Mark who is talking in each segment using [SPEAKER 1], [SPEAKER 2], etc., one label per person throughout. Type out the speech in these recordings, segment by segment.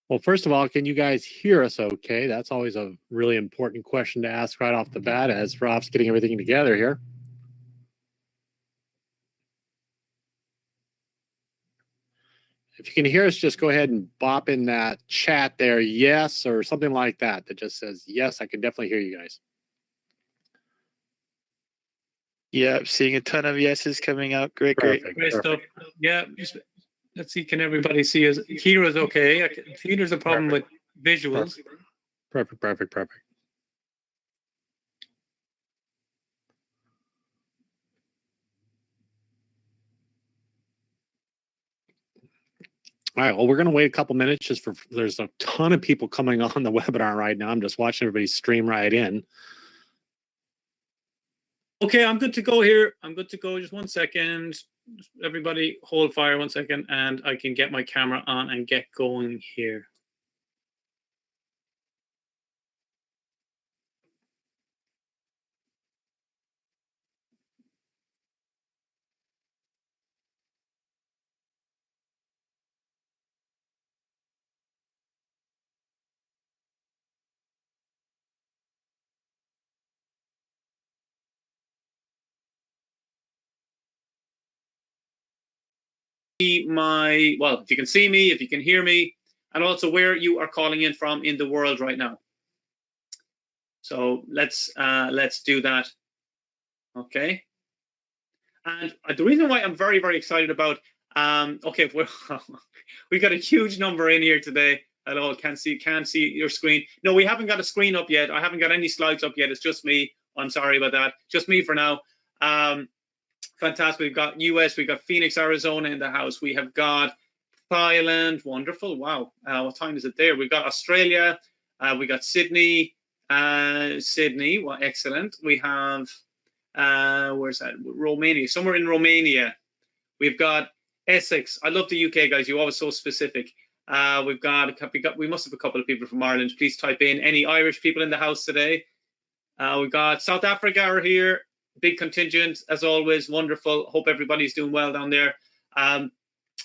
[SPEAKER 1] Well, first of all, can you guys hear us okay? That's always a really important question to ask right off the bat as Rob's getting everything together here. If you can hear us, just go ahead and bop in that chat there, yes, or something like that that just says, yes, I can definitely hear you guys.
[SPEAKER 2] Yeah, seeing a ton of yeses coming out. Great,
[SPEAKER 1] Perfect,
[SPEAKER 2] great.
[SPEAKER 3] Great stuff. Yeah, let's see, can everybody see us? Hear us okay? There's a problem with visuals.
[SPEAKER 1] Perfect. All right, well, we're going to wait a couple minutes just for, there's a ton of people coming on the webinar right now. I'm just watching everybody stream right in.
[SPEAKER 3] Okay, I'm good to go here. I'm good to go. Just 1 second. Everybody hold fire 1 second and I can get my camera on and get going here. Well, if you can see me, if you can hear me, and also where you are calling in from in the world right now. So let's do that. Okay. And the reason why I'm very, very excited about, okay, we got a huge number in here today. Hello, can't see your screen. No, we haven't got a screen up yet. I haven't got any slides up yet. It's just me. I'm sorry about that. Just me for now. Fantastic. We've got US, we've got Phoenix, Arizona in the house. We have got Thailand. Wonderful. Wow. What time is it there? We've got Australia. We got Sydney. Sydney. Well, excellent. We have where's that? Romania. Somewhere in Romania. We've got Essex. I love the UK, guys. You're always so specific. We must have a couple of people from Ireland. Please type in any Irish people in the house today. We've got South Africa are here. Big contingent as always. Wonderful. Hope everybody's doing well down there. I'm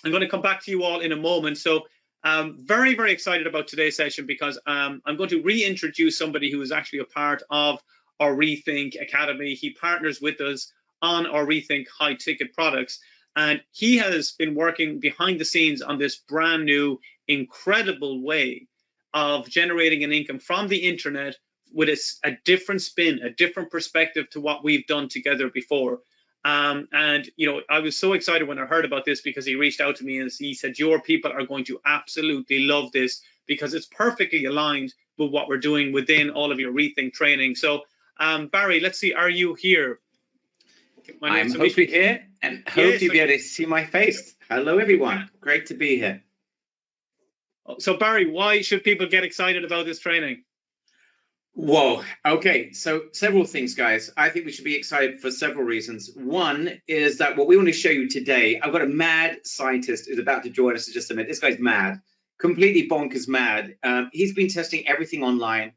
[SPEAKER 3] going to come back to you all in a moment. So very, very excited about today's session because I'm going to reintroduce somebody who is actually a part of our Rethink Academy. He partners with us on our Rethink high ticket products. And he has been working behind the scenes on this brand new, incredible way of generating an income from the internet with a different spin, a different perspective to what we've done together before. And, you know, I was so excited when I heard about this because he reached out to me and he said, your people are going to absolutely love this because it's perfectly aligned with what we're doing within all of your Rethink training. So, Barry, let's see, are you here?
[SPEAKER 4] I'm hopefully here and hope you'll be able to see my face. Hello, everyone. Great to be here.
[SPEAKER 3] So, Barry, why should people get excited about this training?
[SPEAKER 4] Whoa. Okay. So several things, guys. I think we should be excited for several reasons. One is that what we want to show you today, I've got a mad scientist who's about to join us in just a minute. This guy's mad, completely bonkers mad. He's been testing everything online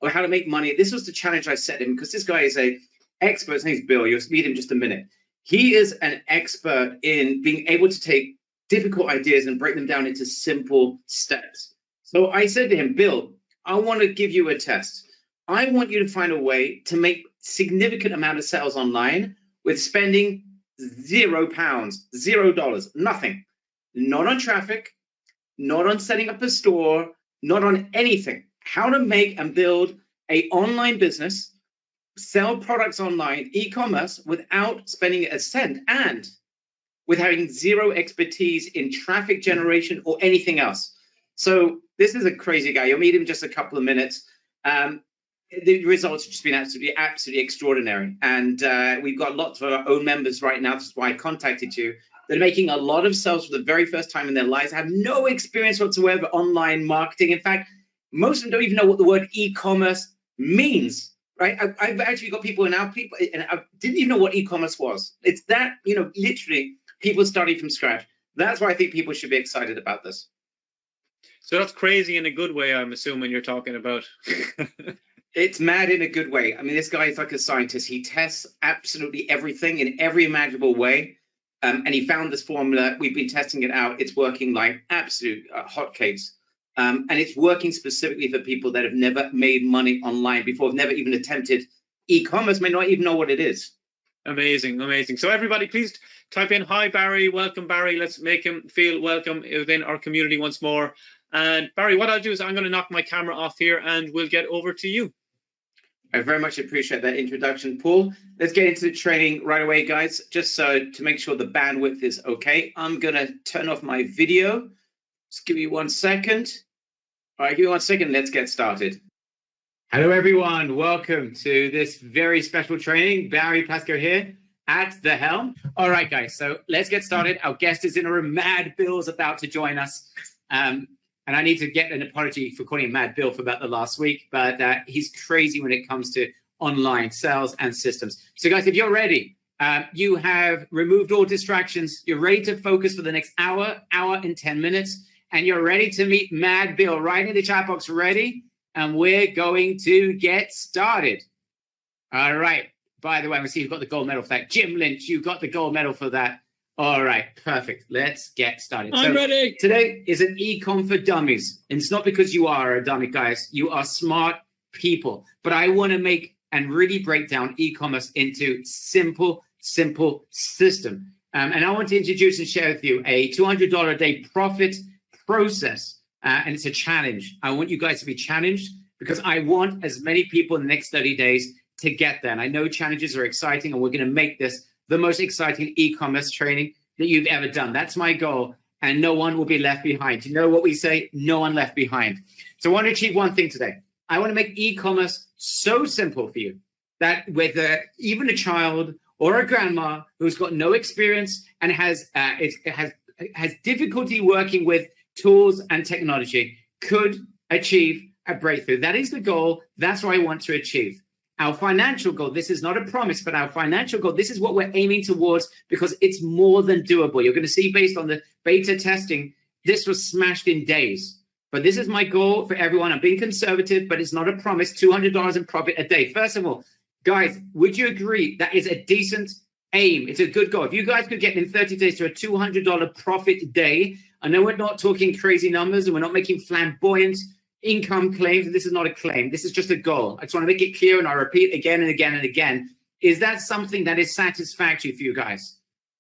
[SPEAKER 4] on how to make money. This was the challenge I set him because this guy is an expert. His name's Bill. You'll meet him in just a minute. He is an expert in being able to take difficult ideas and break them down into simple steps. So I said to him, Bill, I want to give you a test. I want you to find a way to make significant amount of sales online with spending £0, $0, nothing. Not on traffic, not on setting up a store, not on anything. How to make and build an online business, sell products online, e-commerce without spending a cent and with having zero expertise in traffic generation or anything else. So this is a crazy guy. You'll meet him in just a couple of minutes. The results have just been absolutely extraordinary. And we've got lots of our own members right now. This is why I contacted you. They're making a lot of sales for the very first time in their lives, have no experience whatsoever online marketing. In fact, most of them don't even know what the word e-commerce means, right? I've actually got people and I didn't even know what e-commerce was. It's that, you know, literally people starting from scratch. That's why I think people should be excited about this.
[SPEAKER 3] So that's crazy in a good way, I'm assuming you're talking about.
[SPEAKER 4] It's mad in a good way. I mean, this guy is like a scientist. He tests absolutely everything in every imaginable way. And he found this formula. We've been testing it out. It's working like absolute hotcakes. And it's working specifically for people that have never made money online before, have never even attempted e-commerce, may not even know what it is.
[SPEAKER 3] Amazing, amazing. So everybody, please type in, hi, Barry, welcome, Barry. Let's make him feel welcome within our community once more. And Barry, what I'll do is I'm going to knock my camera off here and we'll get over to you.
[SPEAKER 4] I very much appreciate that introduction, Paul. Let's get into the training right away, guys. Just so to make sure the bandwidth is okay, I'm going to turn off my video. Just give me 1 second. All right, give me 1 second. Let's get started. Hello, everyone. Welcome to this very special training. Barry Pascoe here at the helm. All right, guys. So let's get started. Our guest is in a room. Mad Bill's about to join us. And I need to get an apology for calling him Mad Bill for about the last week, but he's crazy when it comes to online sales and systems. So, guys, if you're ready, you have removed all distractions. You're ready to focus for the next hour and 10 minutes, and you're ready to meet Mad Bill. Right in the chat box, ready? And we're going to get started. All right. By the way, we see you've got the gold medal for that. Jim Lynch, you got the gold medal for that. All right. Perfect. Let's get started.
[SPEAKER 5] I'm ready.
[SPEAKER 4] Today is an e-com for dummies. And it's not because you are a dummy, guys. You are smart people. But I want to make and really break down e-commerce into simple system. And I want to introduce and share with you a $200 a day profit process. And it's a challenge. I want you guys to be challenged because I want as many people in the next 30 days to get there. And I know challenges are exciting, and we're going to make this the most exciting e-commerce training that you've ever done. That's my goal. And no one will be left behind. You know what we say? No one left behind. So I want to achieve one thing today. I want to make e-commerce so simple for you that whether even a child or a grandma who's got no experience and has difficulty working with tools and technology could achieve a breakthrough. That is the goal. That's what I want to achieve. Our financial goal, this is not a promise, but our financial goal, this is what we're aiming towards because it's more than doable. You're going to see based on the beta testing, this was smashed in days. But this is my goal for everyone. I'm being conservative, but it's not a promise. $200 in profit a day. First of all, guys, would you agree that is a decent aim? It's a good goal. If you guys could get in 30 days to a $200 profit day, I know we're not talking crazy numbers and we're not making flamboyant income claims. This is not a claim. This is just a goal. I just want to make it clear, and I repeat again and again and again. Is that something that is satisfactory for you guys?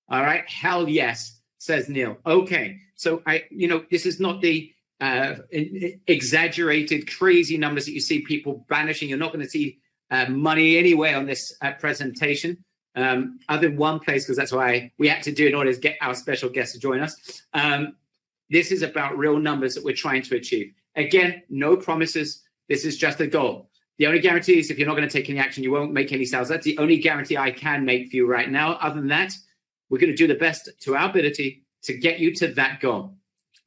[SPEAKER 4] All right. Hell yes, says Neil. Okay. So this is not the exaggerated, crazy numbers that you see people banishing. You're not going to see money anyway on this presentation. Other than one place, because that's why we had to do it in order to get our special guest to join us. This is about real numbers that we're trying to achieve. Again, no promises. This is just a goal. The only guarantee is if you're not going to take any action, you won't make any sales. That's the only guarantee I can make for you right now. Other than that, we're going to do the best to our ability to get you to that goal.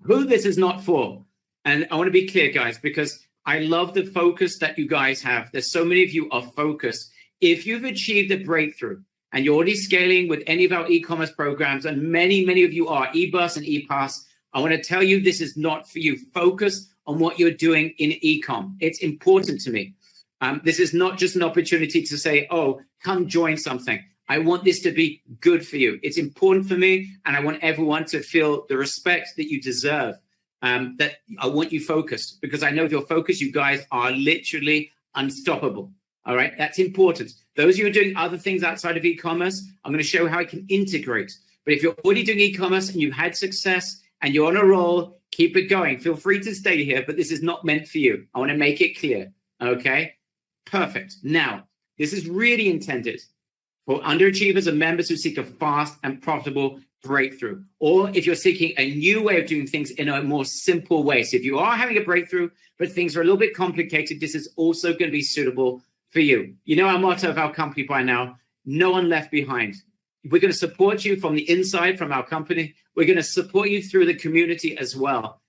[SPEAKER 4] Who this is not for, and I want to be clear, guys, because I love the focus that you guys have. There's so many of you are focused. If you've achieved a breakthrough, and you're already scaling with any of our e-commerce programs, and many of you are, eBus and ePass, I want to tell you this is not for you. Focus on what you're doing in e-com. It's important to me. This is not just an opportunity to say, oh, come join something. I want this to be good for you. It's important for me, and I want everyone to feel the respect that you deserve, that I want you focused, because I know with your focus, you guys are literally unstoppable. All right, that's important. Those of you who are doing other things outside of e-commerce, I'm going to show how I can integrate. But if you're already doing e-commerce and you've had success and you're on a roll, keep it going. Feel free to stay here, but this is not meant for you. I want to make it clear. Okay, perfect. Now, this is really intended for underachievers and members who seek a fast and profitable breakthrough, or if you're seeking a new way of doing things in a more simple way. So if you are having a breakthrough, but things are a little bit complicated, this is also going to be suitable for you. You know our motto of our company by now, no one left behind. We're going to support you from the inside, from our company. We're going to support you through the community as well.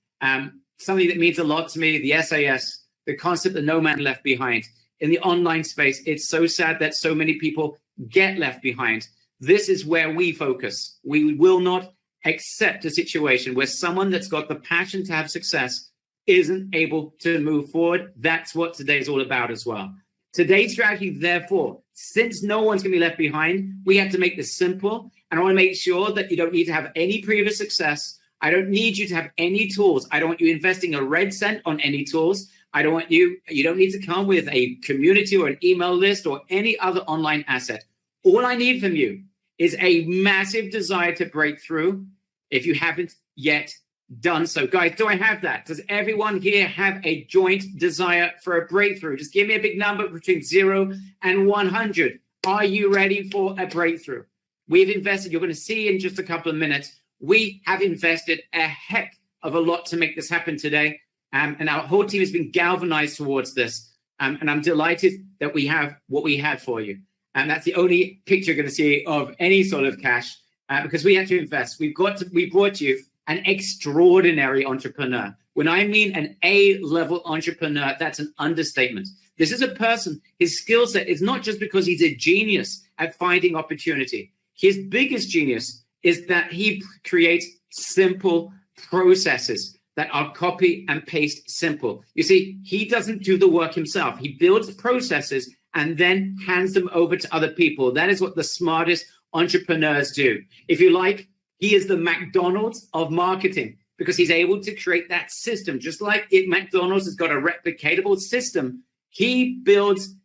[SPEAKER 4] Something that means a lot to me, the SAS, the concept that no man left behind. In the online space, it's so sad that so many people get left behind. This is where we focus. We will not accept a situation where someone that's got the passion to have success isn't able to move forward. That's what today is all about as well. Today's strategy, therefore, since no one's going to be left behind, we have to make this simple. And I want to make sure that you don't need to have any previous success.
[SPEAKER 5] I don't need you to have any tools. I don't want you investing a red cent on any tools. I don't want you don't need to come with a community or an email list or any other online asset. All I need from you is a massive desire to break through if you haven't yet done so. Guys, do I have that? Does everyone here have a joint desire for a breakthrough? Just give me a big number between 0 and 100. Are you ready for a breakthrough? We've invested, you're going to see in just a couple of minutes, we have invested a heck of a lot to make this happen today. And our whole team has been galvanized towards this. And I'm delighted that we have what we had for you. And that's the only picture you're going to see of any sort of cash because we had to invest. We brought you an extraordinary entrepreneur. When I mean an A-level entrepreneur, that's an understatement. This is a person, his skill set is not just because he's a genius at finding opportunity. His biggest genius is that he creates simple processes that are copy and paste simple. You see, he doesn't do the work himself. He builds processes and then hands them over to other people. That is what the smartest entrepreneurs do. If you like, he is the McDonald's of marketing because he's able to create that system. Just like McDonald's has got a replicatable system, he builds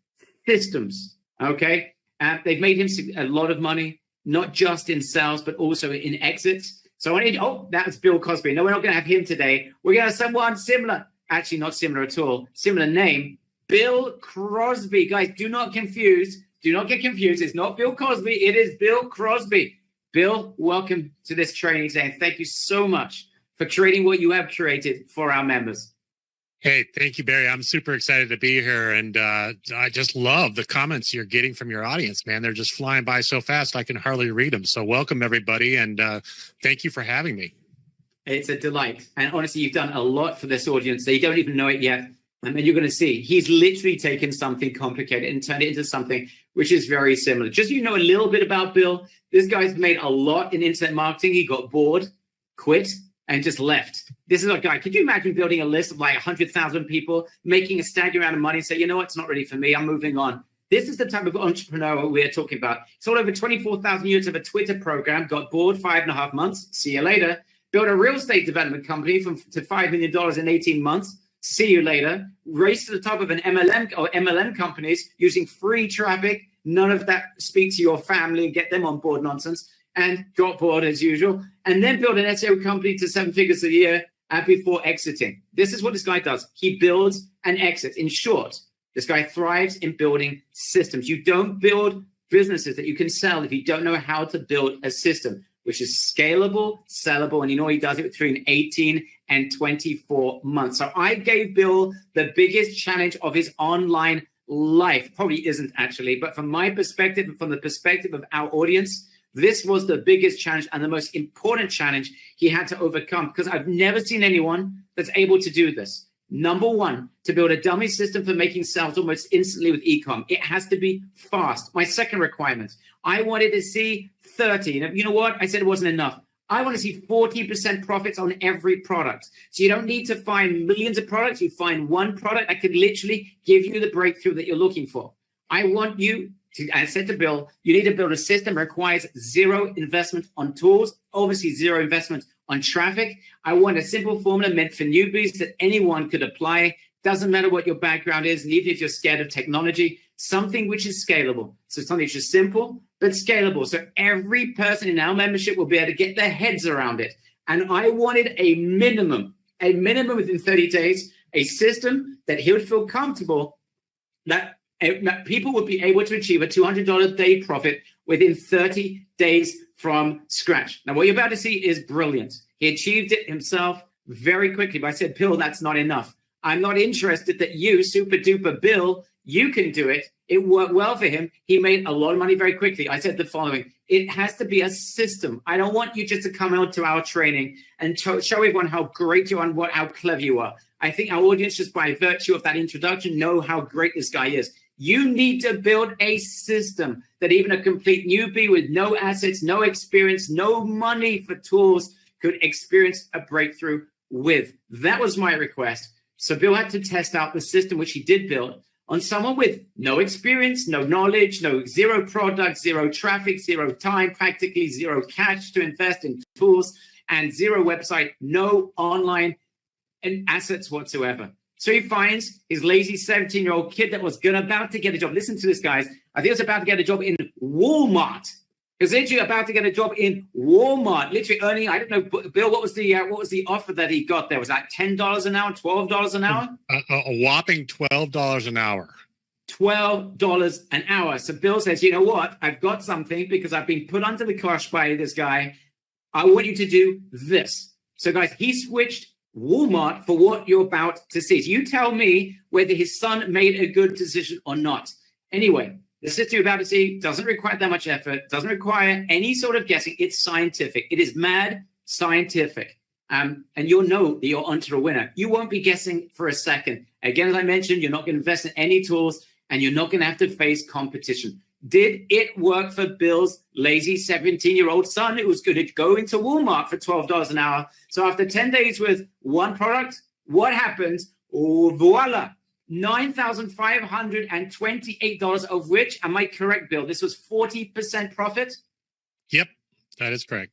[SPEAKER 5] systems, okay? They've made him a lot of money, not just in sales, but also in exits. So I need, that was Bill Cosby. No, we're not going to have him today. We're going to have someone similar, actually not similar at all, similar name, Bill Crosby. Guys, do not confuse. Do not get confused. It's not Bill Cosby. It is Bill Crosby. Bill, welcome to this training today. And thank you so much for creating what you have created for our members.
[SPEAKER 1] Hey, thank you, Barry. I'm super excited to be here. And I just love the comments you're getting from your audience, man. They're just flying by so fast, I can hardly read them. So welcome, everybody. And thank you for having me.
[SPEAKER 5] It's a delight. And honestly, you've done a lot for this audience. They don't even know it yet. And then you're going to see he's literally taken something complicated and turned it into something which is very similar. Just so you know a little bit about Bill, this guy's made a lot in internet marketing. He got bored, quit, and just left. This is a guy, could you imagine building a list of like 100,000 people, making a staggering amount of money and say, you know what, it's not really for me, I'm moving on. This is the type of entrepreneur we're talking about. Sold over 24,000 units of a Twitter program, got bored 5.5 months, see you later. Built a real estate development company to $5 million in 18 months, see you later. Raced to the top of an MLM companies using free traffic. None of that speak to your family and get them on board nonsense. And got bored as usual. And then built an SEO company to 7 figures a year before exiting. This is what this guy does. He builds and exits. In short, this guy thrives in building systems. You don't build businesses that you can sell if you don't know how to build a system, which is scalable, sellable, and you know he does it between 18 and 24 months. So I gave Bill the biggest challenge of his online life. Probably isn't actually, but from my perspective, and from the perspective of our audience, this was the biggest challenge and the most important challenge he had to overcome because I've never seen anyone that's able to do this. Number one, to build a dummy system for making sales almost instantly with e-com. It has to be fast. My second requirement, I wanted to see 30. And you know what? I said it wasn't enough. I want to see 40% profits on every product. So you don't need to find millions of products. You find one product that could literally give you the breakthrough that you're looking for. I want you to, I said to Bill, you need to build a system that requires zero investment on tools, obviously zero investment on traffic. I want a simple formula meant for newbies that anyone could apply. Doesn't matter what your background is, and even if you're scared of technology, something which is scalable. So something which is simple, but scalable. So every person in our membership will be able to get their heads around it. And I wanted a minimum within 30 days, a system that he would feel comfortable that people would be able to achieve a $200 a day profit within 30 days from scratch. Now, what you're about to see is brilliant. He achieved it himself very quickly, but I said, Bill, that's not enough. I'm not interested that you, super duper Bill, you can do it. It worked well for him. He made a lot of money very quickly. I said the following, it has to be a system. I don't want you just to come out to our training and show everyone how great you are and how clever you are. I think our audience, just by virtue of that introduction, know how great this guy is. You need to build a system that even a complete newbie with no assets, no experience, no money for tools could experience a breakthrough with. That was my request. So Bill had to test out the system, which he did build, on someone with no experience, no knowledge, zero product, zero traffic, zero time, practically zero cash to invest in tools. and zero website, no online and assets whatsoever. So he finds his lazy 17-year-old kid that was about to get a job. Listen to this, guys. I think he was about to get a job in Walmart. He was literally about to get a job in Walmart, literally earning, I don't know, Bill, what was the offer that he got there? Was that $10 an hour, $12 an hour?
[SPEAKER 1] A whopping $12 an hour.
[SPEAKER 5] $12 an hour. So Bill says, you know what? I've got something because I've been put under the cosh by this guy. I want you to do this. So guys, he switched Walmart for what you're about to see. So you tell me whether his son made a good decision or not. Anyway, the system you're about to see doesn't require that much effort, doesn't require any sort of guessing. It's scientific. It is mad scientific. And you'll know that you're onto a winner. You won't be guessing for a second. Again, as I mentioned, you're not going to invest in any tools and you're not going to have to face competition. Did it work for Bill's lazy 17-year-old son who was going to go into Walmart for $12 an hour? So after 10 days with one product, what happens? Oh, voila. $9,528, of which, am I correct, Bill? This was 40% profit?
[SPEAKER 1] Yep, that is correct.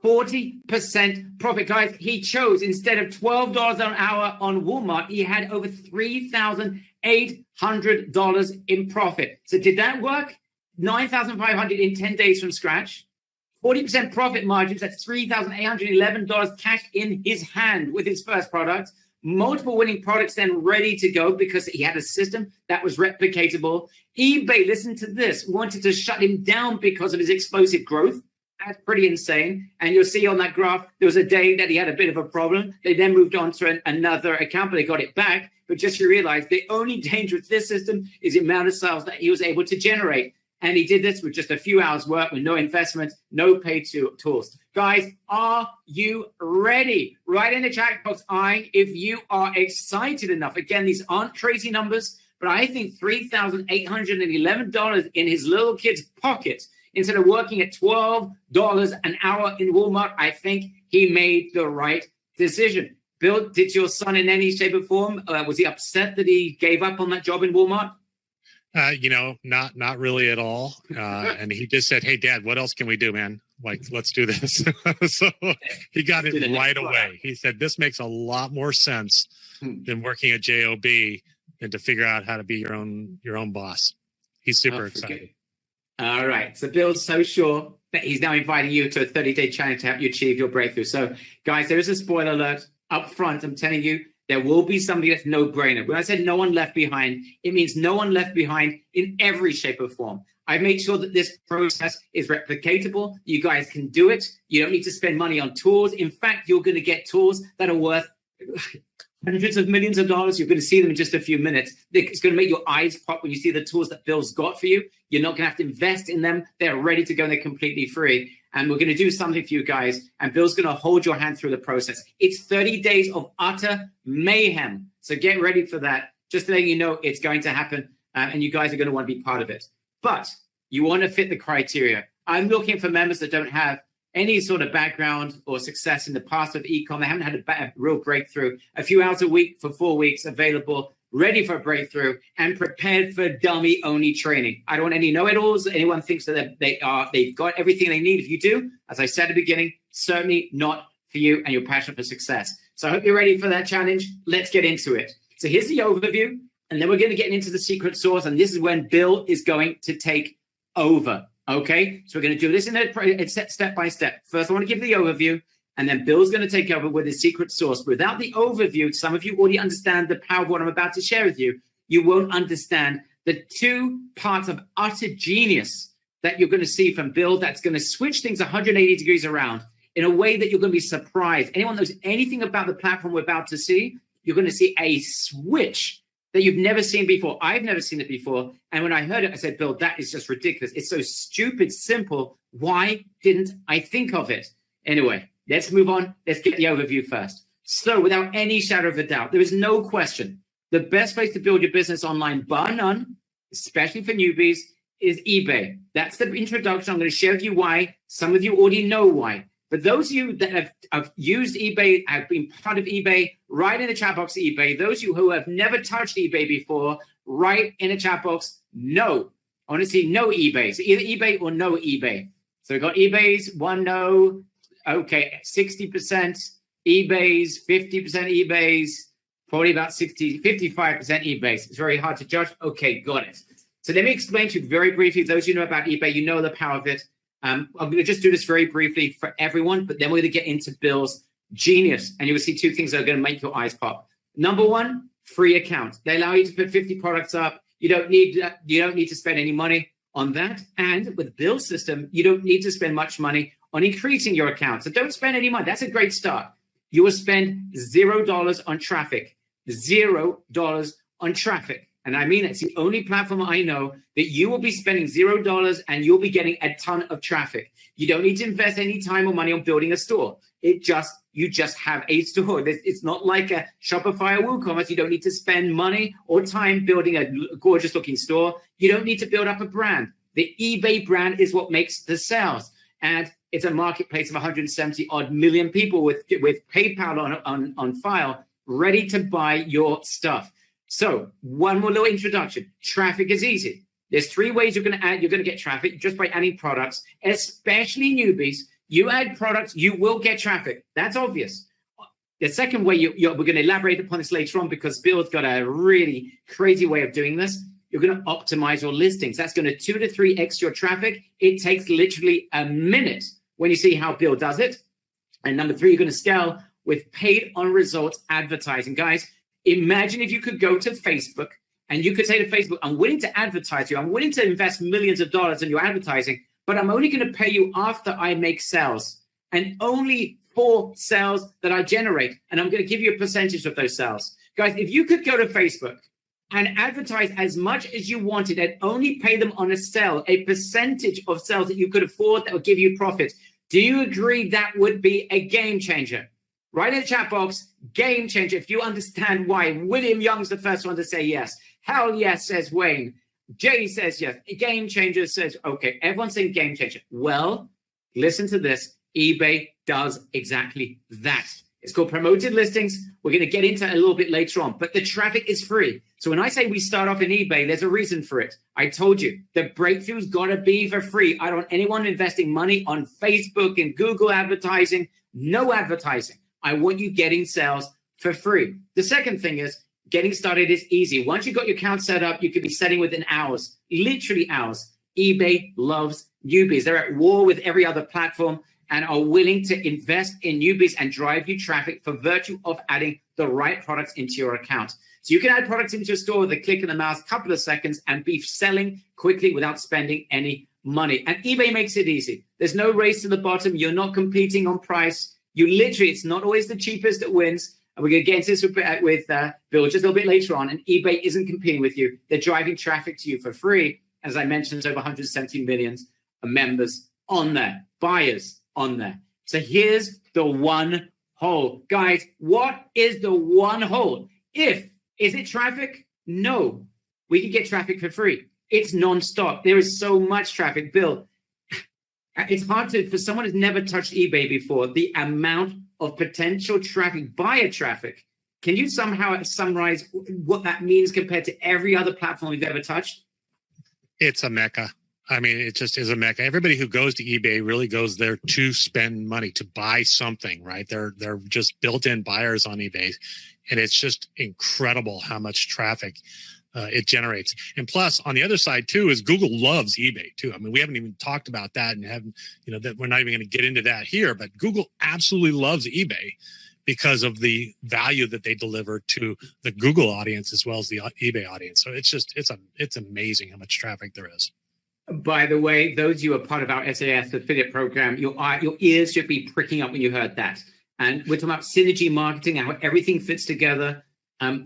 [SPEAKER 5] 40% profit, guys. He chose, instead of $12 an hour on Walmart, he had over $3,800 in profit. So did that work? $9,500 in 10 days from scratch. 40% profit margins, that's $3,811 cash in his hand with his first product. Multiple winning products then ready to go because he had a system that was replicatable. eBay, listen to this, wanted to shut him down because of his explosive growth. That's pretty insane. And you'll see on that graph, there was a day that he had a bit of a problem. They then moved on to another account, but they got it back. But just you realize the only danger with this system is the amount of sales that he was able to generate. And he did this with just a few hours work, with no investment, no paid tools. Guys, are you ready? Write in the chat box, if you are excited enough. Again, these aren't crazy numbers, but I think $3,811 in his little kid's pocket, instead of working at $12 an hour in Walmart, I think he made the right decision. Bill, did your son in any shape or form, was he upset that he gave up on that job in Walmart?
[SPEAKER 1] Not really at all. And he just said, "Hey, Dad, what else can we do, man? Like, let's do this." So he got it right away. He said, "This makes a lot more sense than working at JOB than to figure out how to be your own boss." He's super excited.
[SPEAKER 5] All right. So Bill's so sure that he's now inviting you to a 30-day challenge to help you achieve your breakthrough. So, guys, there is a spoiler alert up front. I'm telling you, there will be something that's no-brainer. When I said no one left behind, it means no one left behind in every shape or form. I've made sure that this process is replicatable. You guys can do it. You don't need to spend money on tools. In fact, you're going to get tools that are worth hundreds of millions of dollars. You're going to see them in just a few minutes. It's going to make your eyes pop when you see the tools that Bill's got for you. You're not going to have to invest in them. They're ready to go and they're completely free. And we're going to do something for you guys. And Bill's going to hold your hand through the process. It's 30 days of utter mayhem. So get ready for that. Just letting you know it's going to happen. And you guys are going to want to be part of it. But you want to fit the criteria. I'm looking for members that don't have any sort of background or success in the past with e-com. They haven't had a real breakthrough. A few hours a week for 4 weeks available, ready for a breakthrough, and prepared for dummy-only training. I don't want any know-it-alls. Anyone thinks that they've got everything they need. If you do, as I said at the beginning, certainly not for you and your passion for success. So I hope you're ready for that challenge. Let's get into it. So here's the overview, and then we're going to get into the secret sauce, and this is when Bill is going to take over. Okay, so we're going to do this in a step by step. First, I want to give the overview, and then Bill's going to take over with the secret sauce. Without the overview, some of you already understand the power of what I'm about to share with you. You won't understand the two parts of utter genius that you're going to see from Bill that's going to switch things 180 degrees around in a way that you're going to be surprised. Anyone knows anything about the platform we're about to see, you're going to see a switch that you've never seen before. I've never seen it before. And when I heard it, I said, Bill, that is just ridiculous. It's so stupid, simple. Why didn't I think of it? Anyway, let's move on. Let's get the overview first. So without any shadow of a doubt, there is no question the best place to build your business online, bar none, especially for newbies, is eBay. That's the introduction. I'm going to share with you why. Some of you already know why. But those of you that have used eBay, have been part of eBay, write in the chat box eBay. Those of you who have never touched eBay before, write in the chat box no. I want to see no eBay. So either eBay or no eBay. So we've got eBay's, one no, Okay, 60% eBay's, 50% eBay's, probably about 55% eBay's. It's very hard to judge. Okay, got it. So let me explain to you very briefly. Those who know about eBay, you know the power of it. I'm going to just do this very briefly for everyone, but then we're going to get into Bill's genius, and you will see two things that are going to make your eyes pop. Number one, free account. They allow you to put 50 products up. You don't need to spend any money on that. And with Bill's system, you don't need to spend much money on increasing your account. So don't spend any money. That's a great start. You will spend $0 on traffic. $0 on traffic. And I mean, it's the only platform I know that you will be spending $0 and you'll be getting a ton of traffic. You don't need to invest any time or money on building a store. You just have a store. It's not like a Shopify or WooCommerce. You don't need to spend money or time building a gorgeous looking store. You don't need to build up a brand. The eBay brand is what makes the sales. And it's a marketplace of 170 odd million people with PayPal on file, ready to buy your stuff. So one more little introduction. Traffic is easy. There's three ways you're going to get traffic just by adding products, especially newbies. You add products, you will get traffic. That's obvious. The second way, we're going to elaborate upon this later on because Bill's got a really crazy way of doing this. You're going to optimize your listings. That's going to 2 to 3x your traffic. It takes literally a minute when you see how Bill does it. And number three, you're going to scale with paid on results advertising. Guys, imagine if you could go to Facebook and you could say to Facebook, I'm willing to advertise you. I'm willing to invest millions of dollars in your advertising, but I'm only going to pay you after I make sales and only for sales that I generate. And I'm going to give you a percentage of those sales. Guys, if you could go to Facebook and advertise as much as you wanted and only pay them on a sale, a percentage of sales that you could afford that would give you profit, do you agree that would be a game changer? Write in the chat box, game changer, if you understand why. William Young's the first one to say yes. Hell yes, says Wayne. Jay says yes. Game changer says, okay, everyone's saying game changer. Well, listen to this. eBay does exactly that. It's called promoted listings. We're going to get into it a little bit later on, but the traffic is free. So when I say we start off in eBay, there's a reason for it. I told you, the breakthrough's got to be for free. I don't want anyone investing money on Facebook and Google advertising. No advertising. I want you getting sales for free. The second thing is getting started is easy. Once you've got your account set up, you could be setting within hours, literally hours. eBay loves newbies. They're at war with every other platform and are willing to invest in newbies and drive you traffic for virtue of adding the right products into your account. So you can add products into your store with a click of the mouse, couple of seconds, and be selling quickly without spending any money. And eBay makes it easy. There's no race to the bottom. You're not competing on price. It's not always the cheapest that wins. And we're going to get into this with Bill just a little bit later on. And eBay isn't competing with you. They're driving traffic to you for free. As I mentioned, there's over 170 million members on there, buyers on there. So here's the one hole. Guys, what is the one hole? Is it traffic? No. We can get traffic for free. It's nonstop. There is so much traffic. Bill, it's hard for someone who's never touched eBay before, the amount of potential traffic, buyer traffic. Can you somehow summarize what that means compared to every other platform you've ever touched?
[SPEAKER 1] It's a mecca. I mean, it just is a mecca. Everybody who goes to eBay really goes there to spend money, to buy something, right? They're just built-in buyers on eBay. And it's just incredible how much traffic it generates. And plus, on the other side too, is Google loves eBay too. I mean, we haven't even talked about that and haven't, that we're not even going to get into that here, but Google absolutely loves eBay because of the value that they deliver to the Google audience as well as the eBay audience. So it's amazing how much traffic there is.
[SPEAKER 5] By the way, those of you who are part of our SAS affiliate program, your ears should be pricking up when you heard that. And we're talking about synergy marketing, how everything fits together.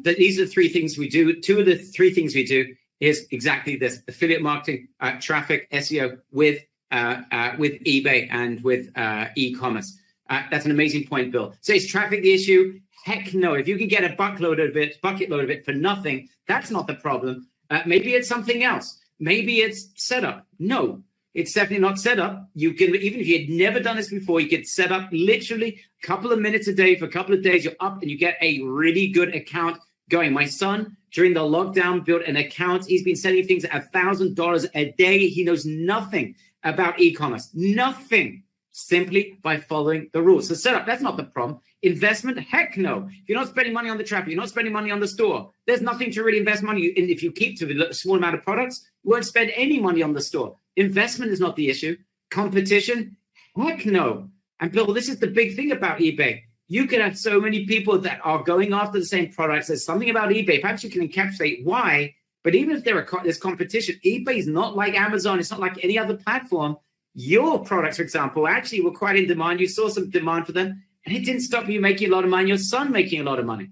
[SPEAKER 5] These are the three things we do. Two of the three things we do is exactly this: affiliate marketing, traffic, SEO with eBay and with e-commerce. That's an amazing point, Bill. So is traffic the issue? Heck no. If you can get a bucket load of it for nothing, that's not the problem. Maybe it's something else. Maybe it's setup. No, it's definitely not setup. You can, even if you had never done this before, you could set up literally a couple of minutes a day for a couple of days. You're up and you get a really good account going. My son, during the lockdown, built an account. He's been selling things at $1,000 a day. He knows nothing about e-commerce, nothing. simply by following the rules. So setup, that's not the problem. Investment, heck no. If you're not spending money on the traffic, you're not spending money on the store, there's nothing to really invest money in. If you keep to a small amount of products, you won't spend any money on the store. Investment is not the issue. Competition, heck no. And Bill, this is the big thing about eBay. You can have so many people that are going after the same products. There's something about eBay. Perhaps you can encapsulate why, but even if there's competition, eBay is not like Amazon. It's not like any other platform. Your products, for example, actually were quite in demand. You saw some demand for them, and it didn't stop you making a lot of money, your son making a lot of money.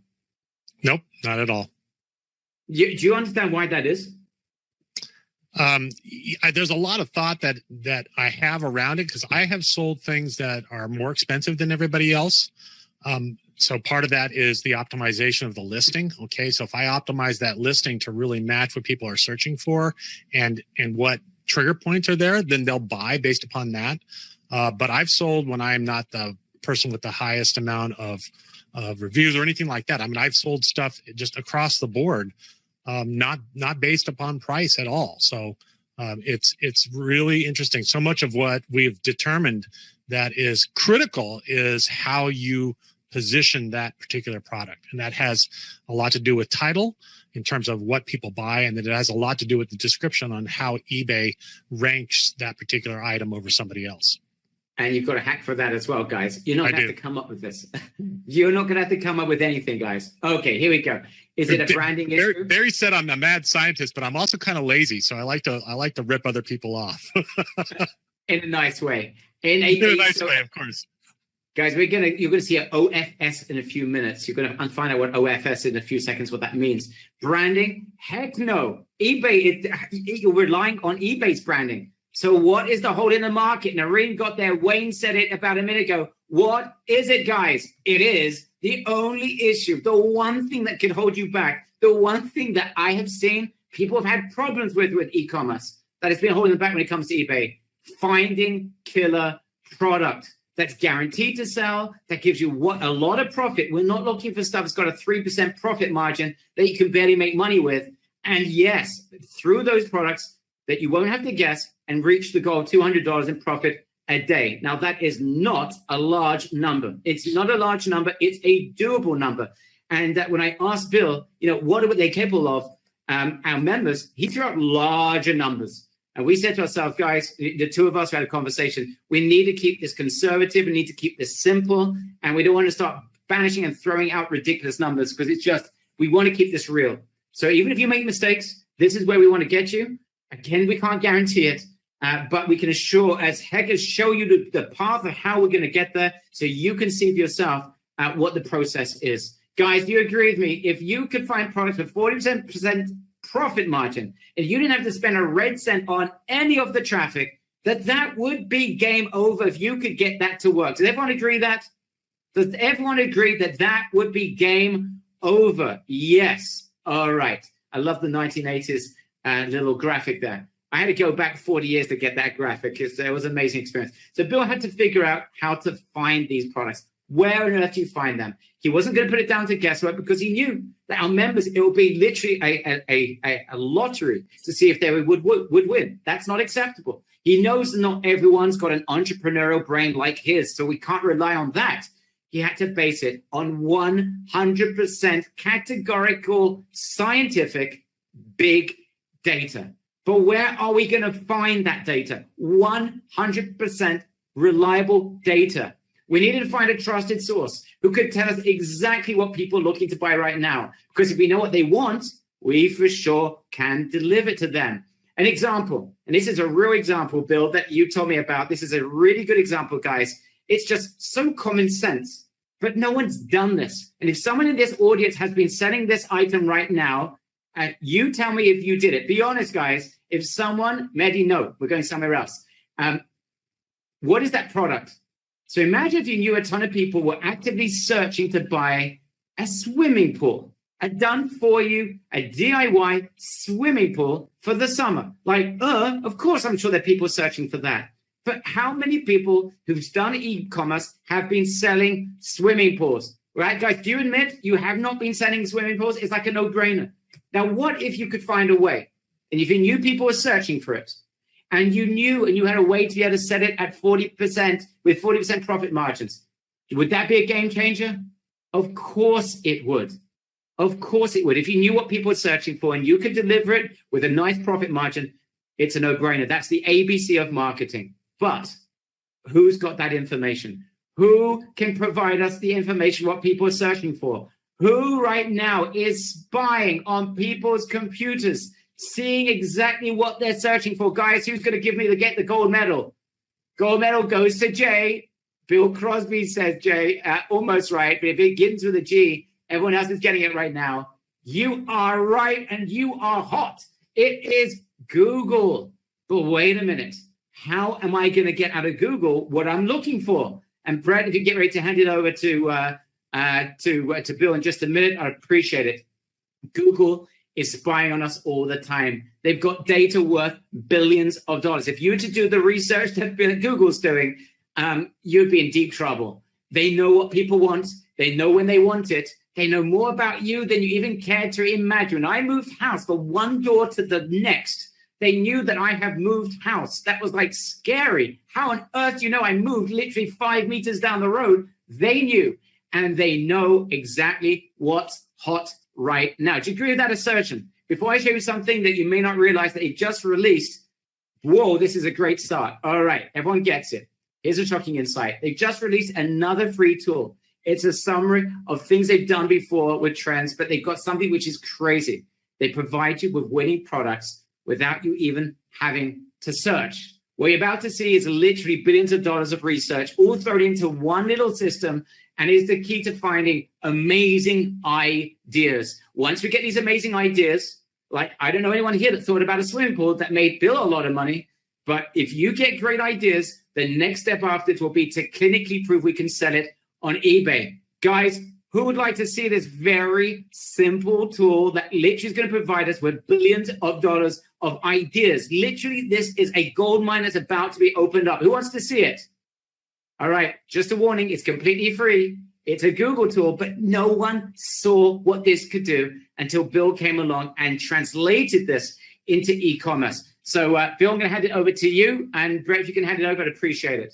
[SPEAKER 1] Nope, not at all.
[SPEAKER 5] Do you understand why that is?
[SPEAKER 1] There's a lot of thought that I have around it because I have sold things that are more expensive than everybody else. So part of that is the optimization of the listing. Okay, so if I optimize that listing to really match what people are searching for and what trigger points are there, then they'll buy based upon that. But I've sold when I'm not the person with the highest amount of reviews or anything like that. I mean, I've sold stuff just across the board, not based upon price at all. So it's really interesting. So much of what we've determined that is critical is how you position that particular product. And that has a lot to do with title in terms of what people buy. And then it has a lot to do with the description on how eBay ranks that particular item over somebody else.
[SPEAKER 5] And you've got a hack for that as well, guys. You're not going to have to come up with this. You're not going to have to come up with anything, guys. Okay, here we go. Is it a branding issue?
[SPEAKER 1] Barry said I'm a mad scientist, but I'm also kind of lazy. So I like to rip other people off.
[SPEAKER 5] In a nice way.
[SPEAKER 1] In a nice way, of course.
[SPEAKER 5] Guys, you're gonna see an OFS in a few minutes. You're gonna find out what OFS in a few seconds, what that means. Branding? Heck no. eBay, you're relying on eBay's branding. So what is the hole in the market? Nareen got there. Wayne said it about a minute ago. What is it, guys? It is the only issue, the one thing that can hold you back, the one thing that I have seen people have had problems with e-commerce that has been holding them back when it comes to eBay. Finding killer product that's guaranteed to sell, that gives you a lot of profit. We're not looking for stuff that's got a 3% profit margin that you can barely make money with. And yes, through those products that you won't have to guess and reach the goal of $200 in profit a day. Now, that is not a large number. It's not a large number. It's a doable number. And when I asked Bill, what are they capable of? Our members, he threw out larger numbers. And we said to ourselves, guys, the two of us had a conversation. We need to keep this conservative. We need to keep this simple. And we don't want to start banishing and throwing out ridiculous numbers because we want to keep this real. So even if you make mistakes, this is where we want to get you. Again, we can't guarantee it, but we can assure, as Heckers, show you the path of how we're going to get there so you can see for yourself what the process is. Guys, do you agree with me? If you could find products with 40% profit margin, and you didn't have to spend a red cent on any of the traffic, that would be game over if you could get that to work. Does everyone agree that? Does everyone agree that would be game over? Yes. All right. I love the 1980s little graphic there. I had to go back 40 years to get that graphic because it was an amazing experience. So Bill had to figure out how to find these products. Where on earth do you find them? He wasn't going to put it down to guesswork because he knew that our members, it would be literally a lottery to see if they would win. That's not acceptable. He knows that not everyone's got an entrepreneurial brain like his, so we can't rely on that. He had to base it on 100% categorical, scientific, big data. But where are we going to find that data? 100% reliable data. We needed to find a trusted source who could tell us exactly what people are looking to buy right now. Because if we know what they want, we for sure can deliver to them. An example, and this is a real example, Bill, that you told me about. This is a really good example, guys. It's just so common sense, but no one's done this. And if someone in this audience has been selling this item right now, you tell me if you did it. Be honest, guys. If someone, Mehdi, no, we're going somewhere else. What is that product? So imagine if you knew a ton of people were actively searching to buy a swimming pool, a done-for-you, a DIY swimming pool for the summer. Of course, I'm sure there are people searching for that. But how many people who've done e-commerce have been selling swimming pools? Right, guys, do you admit you have not been selling swimming pools? It's like a no-brainer. Now, what if you could find a way? And if you knew people were searching for it, and you knew and you had a way to be able to set it at 40% with 40% profit margins, would that be a game changer? Of course it would. Of course it would. If you knew what people were searching for and you could deliver it with a nice profit margin, it's a no-brainer. That's the ABC of marketing. But who's got that information? Who can provide us the information what people are searching for? Who right now is spying on people's computers, seeing exactly what they're searching for? Guys, who's going to give me the gold medal? Gold medal goes to Jay. Bill Crosby says Jay, almost right, but it begins with a G. Everyone else is getting it right now. You are right, and you are hot. It is Google. But wait a minute. How am I going to get out of Google what I'm looking for? And Brett, if you get ready to hand it over to Bill in just a minute, I'd appreciate it. Google is spying on us all the time. They've got data worth billions of dollars. If you were to do the research that Google's doing, you'd be in deep trouble. They know what people want. They know when they want it. They know more about you than you even care to imagine. When I moved house from one door to the next, they knew that I have moved house. That was like scary. How on earth do you know I moved literally 5 meters down the road? They knew, and they know exactly what's hot right now. Do you agree with that assertion? Before I show you something that you may not realize that it just released, whoa, this is a great start. All right, everyone gets it. Here's a shocking insight. They just released another free tool. It's a summary of things they've done before with trends, but they've got something which is crazy. They provide you with winning products without you even having to search. What you're about to see is literally billions of dollars of research all thrown into one little system, and is the key to finding amazing ideas. Once we get these amazing ideas, like I don't know anyone here that thought about a swimming pool that made Bill a lot of money, but if you get great ideas, the next step after it will be to clinically prove we can sell it on eBay. Guys, who would like to see this very simple tool that literally is going to provide us with billions of dollars of ideas? Literally, this is a gold mine that's about to be opened up. Who wants to see it? All right, just a warning, it's completely free. It's a Google tool, but no one saw what this could do until Bill came along and translated this into e-commerce. So, Bill, I'm going to hand it over to you. And Brett, if you can hand it over, I'd appreciate it.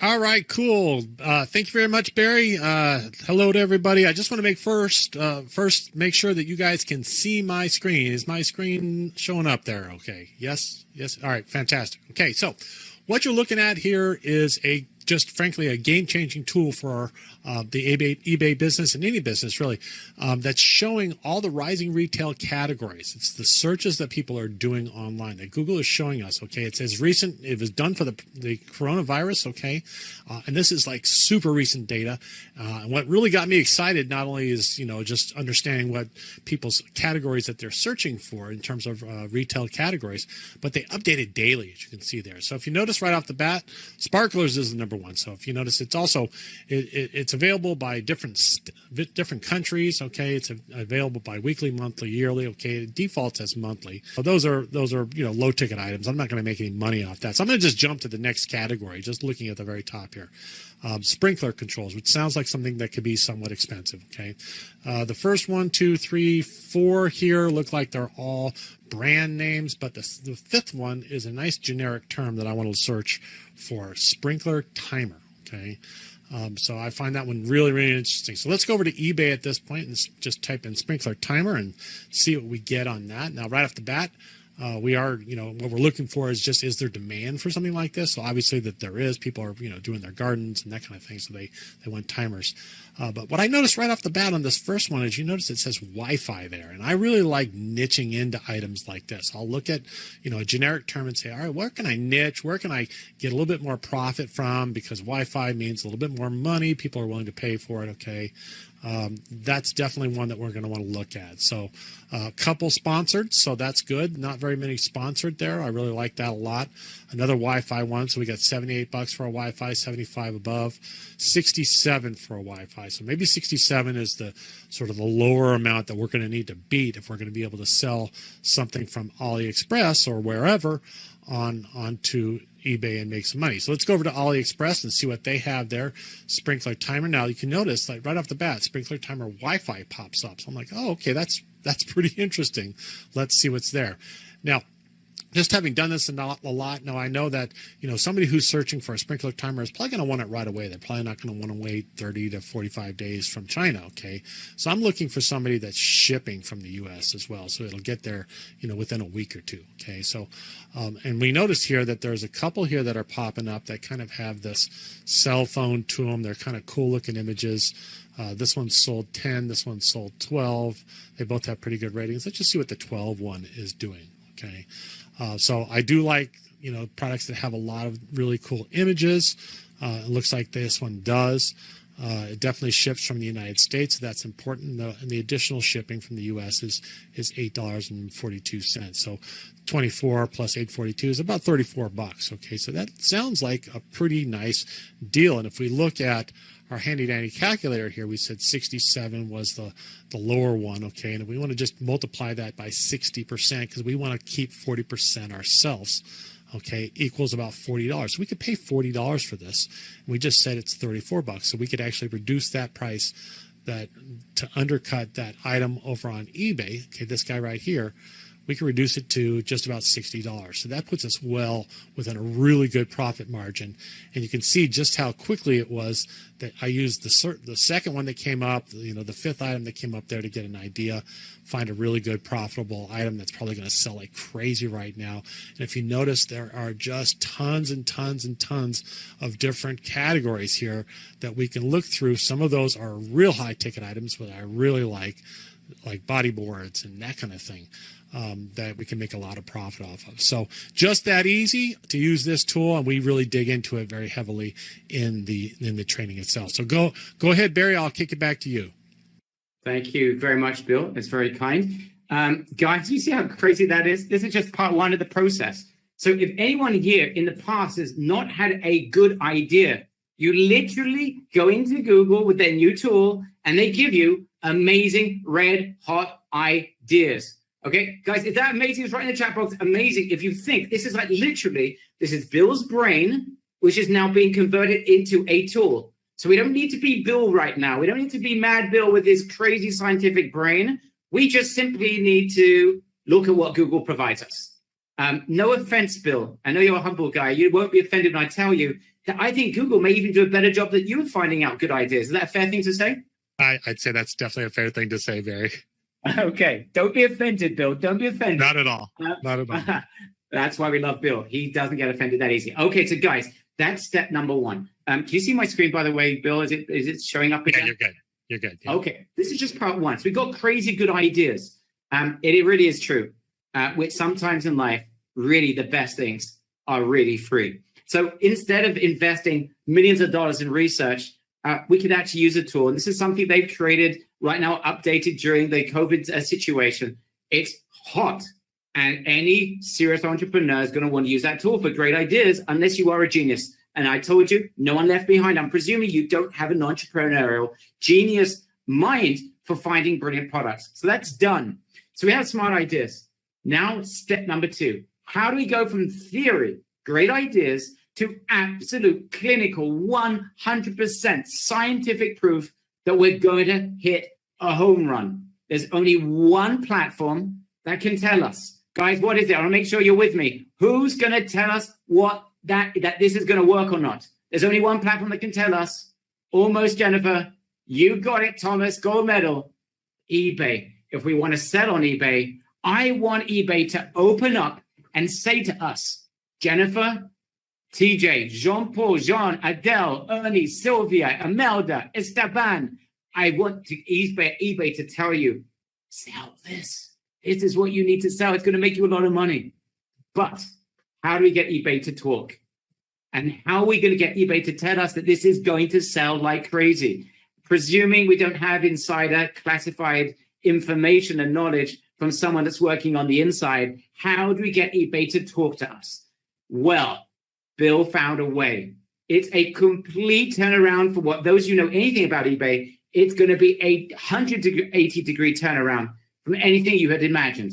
[SPEAKER 1] All right, cool. Thank you very much, Barry. Hello to everybody. I just want to make first make sure that you guys can see my screen. Is my screen showing up there? Okay. Yes. Yes. All right. Fantastic. Okay. So what you're looking at here is just frankly a game-changing tool for the eBay business and any business really, that's showing all the rising retail categories. It's the searches that people are doing online that Google is showing us. Okay, it's as recent. It was done for the coronavirus. Okay, and this is like super recent data. And what really got me excited not only is just understanding what people's categories that they're searching for in terms of retail categories, but they update it daily, as you can see there. So if you notice right off the bat, sparklers is the number one. So if you notice, it's also it's available by different countries. Okay, it's available by weekly, monthly, yearly. Okay, it defaults as monthly. So those are low ticket items. I'm not going to make any money off that. So I'm going to just jump to the next category. Just looking at the very top here, sprinkler controls, which sounds like something that could be somewhat expensive. Okay, the first 1, 2, 3, 4 here look like they're all brand names, but the fifth one is a nice generic term that I want to search for: sprinkler timer. Okay, so I find that one really, really interesting. So let's go over to eBay at this point and just type in sprinkler timer and see what we get on that. Now, right off the bat, we are, what we're looking for is just, is there demand for something like this? So obviously that there is. People are, doing their gardens and that kind of thing. So they want timers. But what I noticed right off the bat on this first one is you notice it says Wi-Fi there. And I really like niching into items like this. I'll look at, a generic term and say, all right, where can I niche? Where can I get a little bit more profit from? Because Wi-Fi means a little bit more money. People are willing to pay for it. Okay. That's definitely one that we're going to want to look at. So a couple sponsored, so that's good. Not very many sponsored there. I really like that a lot. Another Wi-Fi one, so we got $78 for a Wi-Fi, 75 above, 67 for a Wi-Fi. So maybe 67 is the sort of the lower amount that we're going to need to beat if we're going to be able to sell something from AliExpress or wherever onto eBay and make some money. So let's go over to AliExpress and see what they have there. Sprinkler timer. Now you can notice, like right off the bat, sprinkler timer Wi-Fi pops up. So I'm like, oh, okay, that's pretty interesting. Let's see what's there. Now, just having done this a lot, now I know that, somebody who's searching for a sprinkler timer is probably going to want it right away. They're probably not going to want to wait 30 to 45 days from China. Okay. So I'm looking for somebody that's shipping from the US as well. So it'll get there, within a week or two. Okay. So, and we notice here that there's a couple here that are popping up that kind of have this cell phone to them. They're kind of cool looking images. This one sold 10, this one sold 12. They both have pretty good ratings. Let's just see what the 12 one is doing. Okay. So I do like, products that have a lot of really cool images. It looks like this one does. It definitely ships from the United States. So that's important. And the additional shipping from the U.S. is $8.42. So 24 plus 8.42 is about $34. Okay, so that sounds like a pretty nice deal. And if we look at our handy dandy calculator here, we said 67 was the lower one. Okay, and if we want to just multiply that by 60%, because we want to keep 40% ourselves, okay, equals about $40. So we could pay $40 for this. We just said it's $34. So we could actually reduce that price to undercut that item over on eBay. Okay, this guy right here, we can reduce it to just about $60. So that puts us well within a really good profit margin. And you can see just how quickly it was that I used the second one that came up, the fifth item that came up there to get an idea, find a really good profitable item that's probably going to sell like crazy right now. And if you notice, there are just tons and tons and tons of different categories here that we can look through. Some of those are real high ticket items that I really like body boards and that kind of thing. That we can make a lot of profit off of. So just that easy to use this tool, and we really dig into it very heavily in the training itself. So go ahead, Barry. I'll kick it back to you.
[SPEAKER 5] Thank you very much, Bill. It's very kind. Guys, you see how crazy that is? This is just part one of the process. So if anyone here in the past has not had a good idea, you literally go into Google with their new tool, and they give you amazing red hot ideas. Okay, guys, if that amazing is right in the chat box, amazing. If you think this is like literally, this is Bill's brain, which is now being converted into a tool. So we don't need to be Bill right now. We don't need to be Mad Bill with his crazy scientific brain. We just simply need to look at what Google provides us. No offense, Bill. I know you're a humble guy. You won't be offended when I tell you that I think Google may even do a better job than you finding out good ideas. Is that a fair thing to say?
[SPEAKER 1] I'd say that's definitely a fair thing to say, Barry.
[SPEAKER 5] Okay, don't be offended, Bill. Don't be offended.
[SPEAKER 1] Not at all. Not at all.
[SPEAKER 5] That's why we love Bill. He doesn't get offended that easy. Okay, so guys, that's step number one. Can you see my screen, by the way, Bill? Is it showing up again?
[SPEAKER 1] Yeah, you're good. You're good. Yeah.
[SPEAKER 5] Okay, this is just part one. So we got crazy good ideas. It really is true. Which sometimes in life, really the best things are really free. So instead of investing millions of dollars in research, we could actually use a tool. And this is something they've created right now, updated during the COVID situation. It's hot. And any serious entrepreneur is going to want to use that tool for great ideas, unless you are a genius. And I told you, no one left behind. I'm presuming you don't have an entrepreneurial genius mind for finding brilliant products. So that's done. So we have smart ideas. Now, step number two. How do we go from theory, great ideas, to absolute clinical 100% scientific proof that we're going to hit a home run? There's only one platform that can tell us. Guys, what is it? I want to make sure you're with me. Who's going to tell us what that this is going to work or not? There's only one platform that can tell us. Almost, Jennifer. You got it, Thomas. Gold medal. eBay. If we want to sell on eBay, I want eBay to open up and say to us, Jennifer, TJ, Jean-Paul, Jean, Adele, Ernie, Sylvia, Imelda, Esteban, I want to eBay to tell you, sell this. This is what you need to sell. It's going to make you a lot of money. But how do we get eBay to talk? And how are we going to get eBay to tell us that this is going to sell like crazy? Presuming we don't have insider classified information and knowledge from someone that's working on the inside, how do we get eBay to talk to us? Well, Bill found a way. It's a complete turnaround for what those of you know anything about eBay. It's going to be a 180-degree turnaround from anything you had imagined.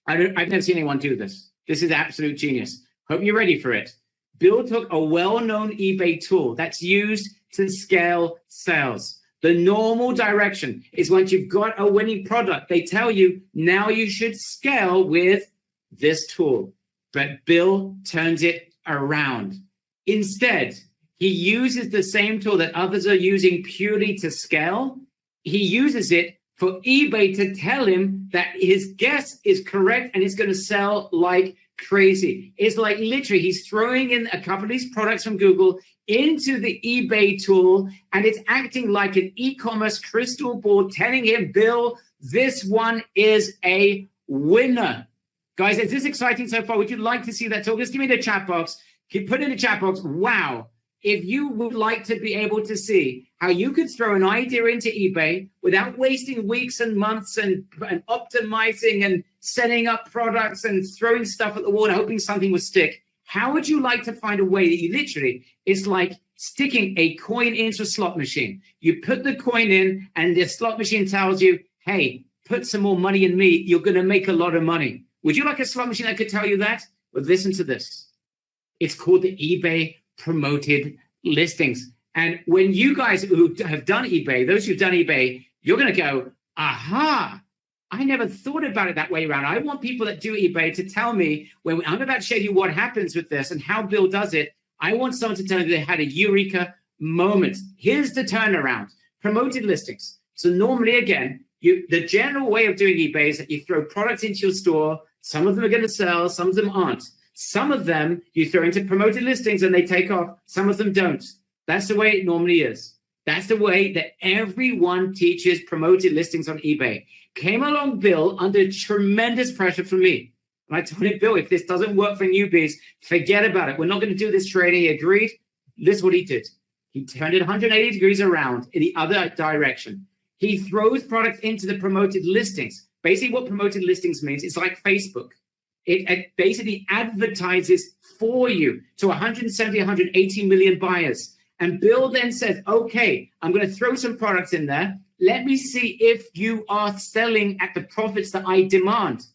[SPEAKER 5] I've never seen anyone do this. This is absolute genius. Hope you're ready for it. Bill took a well-known eBay tool that's used to scale sales. The normal direction is once you've got a winning product, they tell you now you should scale with this tool. But Bill turns it around. Instead, he uses the same tool that others are using purely to scale. He uses it for eBay to tell him that his guess is correct and it's going to sell like crazy. It's like literally he's throwing in a couple of these products from Google into the eBay tool, and it's acting like an e-commerce crystal ball telling him, Bill, this one is a winner. Guys, is this exciting so far? Would you like to see that tool? Just give me the chat box. Put in the chat box, wow. If you would like to be able to see how you could throw an idea into eBay without wasting weeks and months and optimizing and setting up products and throwing stuff at the wall and hoping something would stick, how would you like to find a way that you literally, it's like sticking a coin into a slot machine. You put the coin in and the slot machine tells you, hey, put some more money in me, you're going to make a lot of money. Would you like a slot machine that could tell you that? Well, listen to this. It's called the eBay Promoted Listings. And when you guys who have done eBay, those who've done eBay, you're going to go, aha, I never thought about it that way around. I want people that do eBay to tell me, when I'm about to show you what happens with this and how Bill does it, I want someone to tell me they had a eureka moment. Here's the turnaround. Promoted listings. So normally, again, the general way of doing eBay is that you throw products into your store. Some of them are going to sell, some of them aren't. Some of them you throw into promoted listings and they take off. Some of them don't. That's the way it normally is. That's the way that everyone teaches promoted listings on eBay. Came along Bill under tremendous pressure from me. And I told him, Bill, if this doesn't work for newbies, forget about it. We're not going to do this training. He agreed. This is what he did. He turned it 180 degrees around in the other direction. He throws products into the promoted listings. Basically, what promoted listings means, it's like Facebook. It basically advertises for you to 170, 180 million buyers. And Bill then says, okay, I'm going to throw some products in there. Let me see if you are selling at the profits that I demand.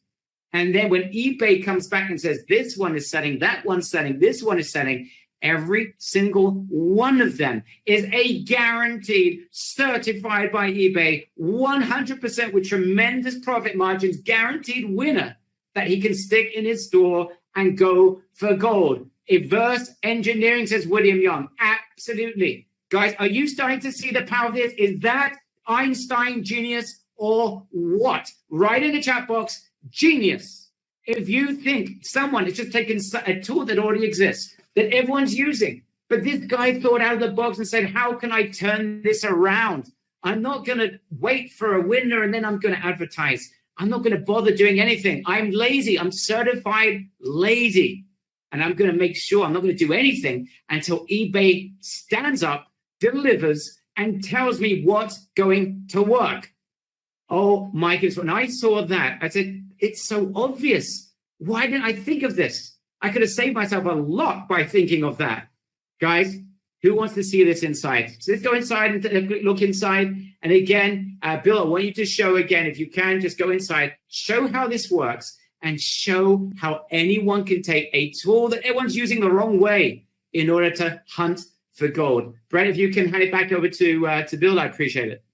[SPEAKER 5] And then when eBay comes back and says, this one is selling, that one's selling, this one is selling, every single one of them is a guaranteed, certified by eBay, 100% with tremendous profit margins, guaranteed winner that he can stick in his store and go for gold. Reverse engineering, says William Young. Absolutely. Guys, are you starting to see the power of this? Is that Einstein genius or what? Write in the chat box, genius. If you think someone has just taken a tool that already exists, that everyone's using, but this guy thought out of the box and said, how can I turn this around? I'm not going to wait for a winner and then I'm going to advertise. I'm not going to bother doing anything. I'm lazy. I'm certified lazy. And I'm going to make sure I'm not going to do anything until eBay stands up, delivers, and tells me what's going to work. Oh my goodness. When I saw that, I said, it's so obvious. Why didn't I think of this? I could have saved myself a lot by thinking of that. Guys, who wants to see this inside? So let's go inside and look inside. And again, Bill, I want you to show again, if you can, just go inside, show how this works, and show how anyone can take a tool that everyone's using the wrong way in order to hunt for gold. Brett, if you can hand it back over to Bill, I appreciate it.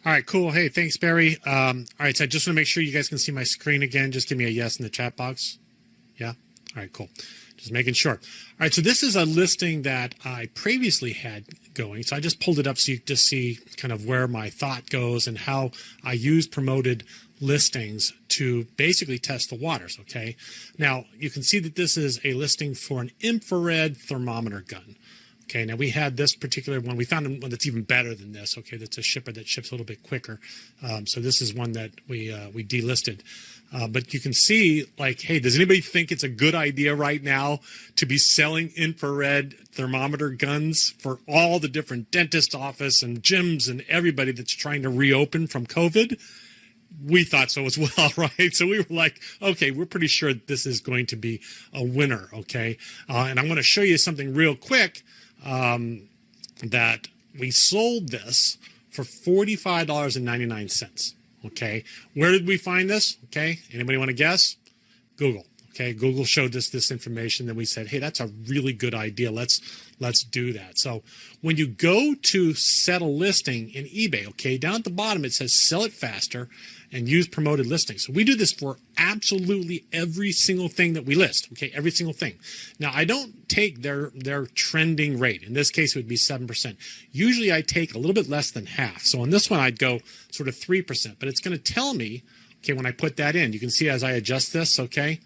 [SPEAKER 1] All right, cool. Hey, thanks, Barry. All right, so I just want to make sure you guys can see my screen again. Just give me a yes in the chat box. Yeah? All right, cool. Just making sure. All right, so this is a listing that I previously had going. So I just pulled it up so you just see kind of where my thought goes and how I use promoted listings to basically test the waters, okay? Now, you can see that this is a listing for an infrared thermometer gun. Okay, now we had this particular one. We found one that's even better than this. Okay, that's a shipper that ships a little bit quicker. So this is one that we delisted. But you can see, like, hey, does anybody think it's a good idea right now to be selling infrared thermometer guns for all the different dentist office and gyms and everybody that's trying to reopen from COVID? We thought so as well, right? So we were like, okay, we're pretty sure this is going to be a winner, okay? And I'm going to show you something real quick. That we sold this for $45.99. Okay, where did we find this? Okay, anybody want to guess? Google. Okay, Google showed us this information. Then we said, hey, that's a really good idea. Let's do that. So when you go to set a listing in eBay, okay, down at the bottom it says sell it faster and use promoted listings. So we do this for absolutely every single thing that we list. Okay, every single thing. Now I don't take their trending rate. In this case, it would be 7%. Usually I take a little bit less than half. So on this one, I'd go sort of 3%. But it's going to tell me, okay, when I put that in, you can see as I adjust this, okay,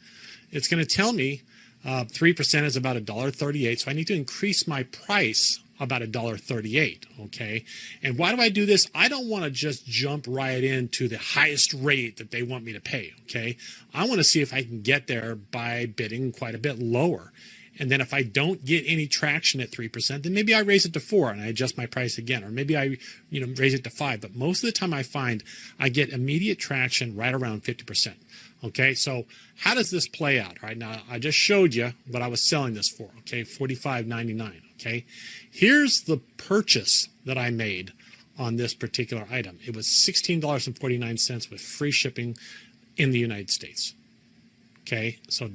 [SPEAKER 1] it's going to tell me 3% is about $1.38. So I need to increase my price about $1.38. Okay. And why do I do this? I don't want to just jump right into the highest rate that they want me to pay. Okay. I want to see if I can get there by bidding quite a bit lower. And then if I don't get any traction at 3%, then maybe I raise it to 4 and I adjust my price again, or maybe I, raise it to 5. But most of the time I find I get immediate traction right around 50%. Okay, so how does this play out? Right now, I just showed you what I was selling this for. Okay, $45.99. Okay, here's the purchase that I made on this particular item. It was $16.49 with free shipping in the United States. Okay, so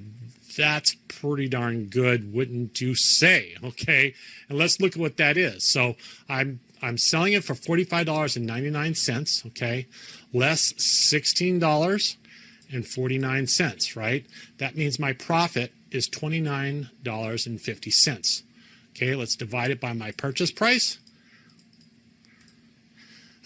[SPEAKER 1] that's pretty darn good, wouldn't you say? Okay, and let's look at what that is. So I'm selling it for $45.99. Okay, less $16.49, right? That means my profit is $29.50. Okay, let's divide it by my purchase price.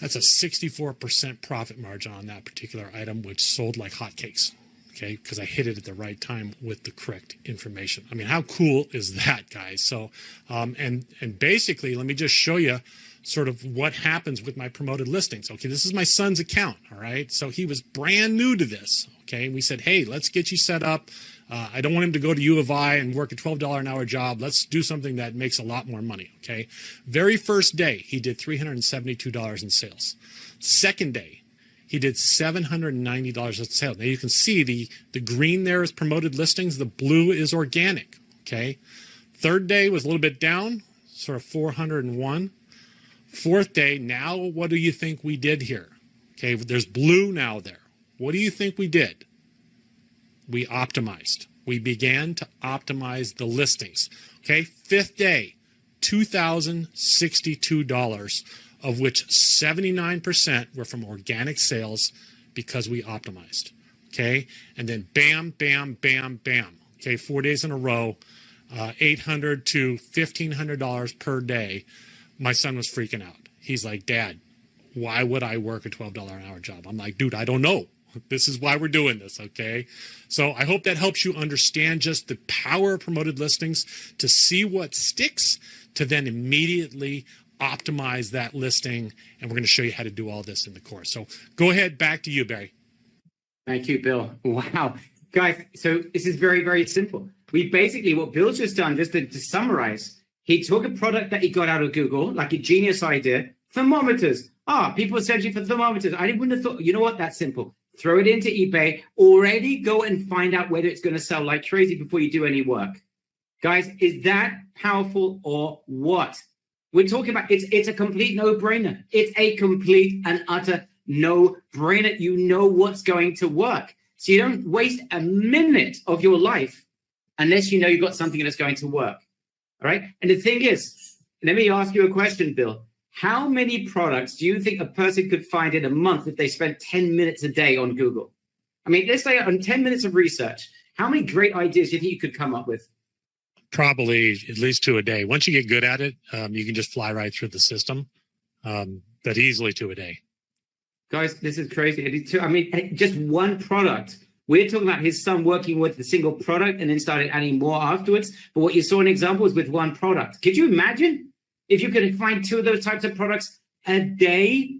[SPEAKER 1] That's a 64% profit margin on that particular item, which sold like hotcakes. Okay, because I hit it at the right time with the correct information. I mean, how cool is that, guys? So, and basically, let me just show you sort of what happens with my promoted listings. Okay, this is my son's account, all right? So he was brand new to this, okay? And we said, hey, let's get you set up. I don't want him to go to U of I and work a $12 an hour job. Let's do something that makes a lot more money, okay? Very first day, he did $372 in sales. Second day, he did $790 in sales. Now you can see the green there is promoted listings. The blue is organic, okay? Third day was a little bit down, sort of 401. Fourth day, now what do you think we did here? Okay, there's blue now there. What do you think we did? We optimized. We began to optimize the listings. Okay, fifth day, $2,062, of which 79% were from organic sales because we optimized. Okay, and then bam, bam, bam, bam. Okay, 4 days in a row, $800 to $1,500 per day. My son was freaking out. He's like, Dad, why would I work a $12 an hour job? I'm like, dude, I don't know. This is why we're doing this, okay? So I hope that helps you understand just the power of promoted listings to see what sticks, to then immediately optimize that listing. And we're going to show you how to do all this in the course. So go ahead, back to you, Barry.
[SPEAKER 5] Thank you, Bill. Wow. Guys, so this is very, very simple. We basically, what Bill's just done, just to summarize, he took a product that he got out of Google, like a genius idea, thermometers. People are searching for thermometers. I wouldn't have thought, you know what, that's simple. Throw it into eBay, already go and find out whether it's going to sell like crazy before you do any work. Guys, is that powerful or what? We're talking about, it's a complete no-brainer. It's a complete and utter no-brainer. You know what's going to work. So you don't waste a minute of your life unless you know you've got something that's going to work. All right. And the thing is, let me ask you a question, Bill. How many products do you think a person could find in a month if they spent 10 minutes a day on Google? I mean, let's say on 10 minutes of research, how many great ideas do you think you could come up with?
[SPEAKER 1] Probably at least 2 a day. Once you get good at it, you can just fly right through the system, but easily 2 a day.
[SPEAKER 5] Guys, this is crazy. I mean, just one product. We're talking about his son working with the single product and then started adding more afterwards. But what you saw an example is with one product. Could you imagine if you could find 2 of those types of products a day?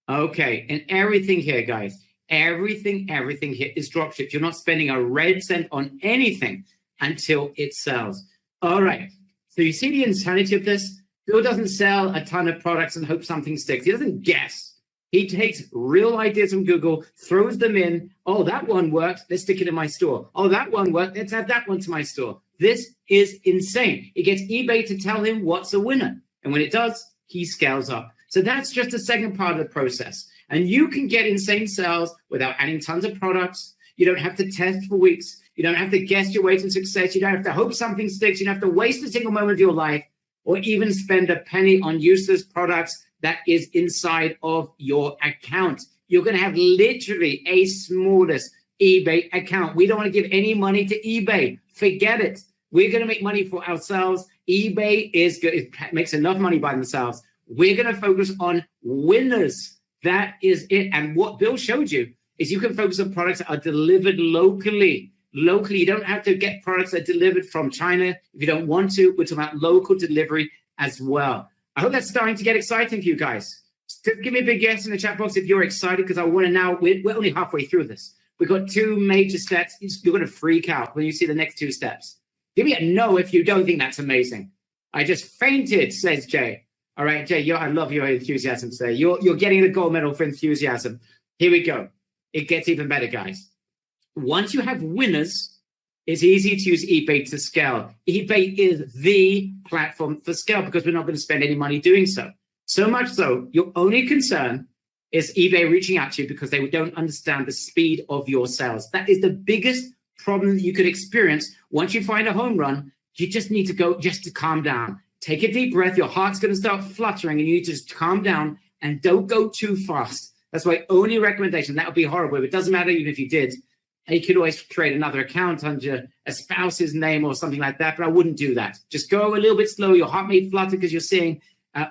[SPEAKER 5] Okay. And everything here, guys, everything here is dropshipped. You're not spending a red cent on anything until it sells. All right. So you see the insanity of this? Bill doesn't sell a ton of products and hope something sticks. He doesn't guess. He takes real ideas from Google, throws them in. Oh, that one worked. Let's stick it in my store. Oh, that one worked. Let's add that one to my store. This is insane. It gets eBay to tell him what's a winner. And when it does, he scales up. So that's just the second part of the process. And you can get insane sales without adding tons of products. You don't have to test for weeks. You don't have to guess your way to success. You don't have to hope something sticks. You don't have to waste a single moment of your life or even spend a penny on useless products that is inside of your account. You're going to have literally a smallest eBay account. We don't want to give any money to eBay. Forget it. We're going to make money for ourselves. eBay is good. It makes enough money by themselves. We're going to focus on winners. That is it. And what Bill showed you is you can focus on products that are delivered locally. Locally, you don't have to get products that are delivered from China if you don't want to. We're talking about local delivery as well. I hope that's starting to get exciting for you guys. Just give me a big yes in the chat box if you're excited, because I want to now, we're only halfway through this. We've got 2 major steps. You're going to freak out when you see the next 2 steps. Give me a no if you don't think that's amazing. I just fainted, says Jay. All right, Jay, I love your enthusiasm today. You're getting the gold medal for enthusiasm. Here we go. It gets even better, guys. Once you have winners, it's easy to use eBay to scale. eBay is the platform for scale because we're not going to spend any money doing so. So much so, your only concern is eBay reaching out to you because they don't understand the speed of your sales. That is the biggest problem that you could experience. Once you find a home run, you just need to calm down. Take a deep breath. Your heart's going to start fluttering and you need to just calm down and don't go too fast. That's my only recommendation. That would be horrible. It doesn't matter even if you did. You could always create another account under a spouse's name or something like that, but I wouldn't do that. Just go a little bit slow. Your heart may flutter because you're seeing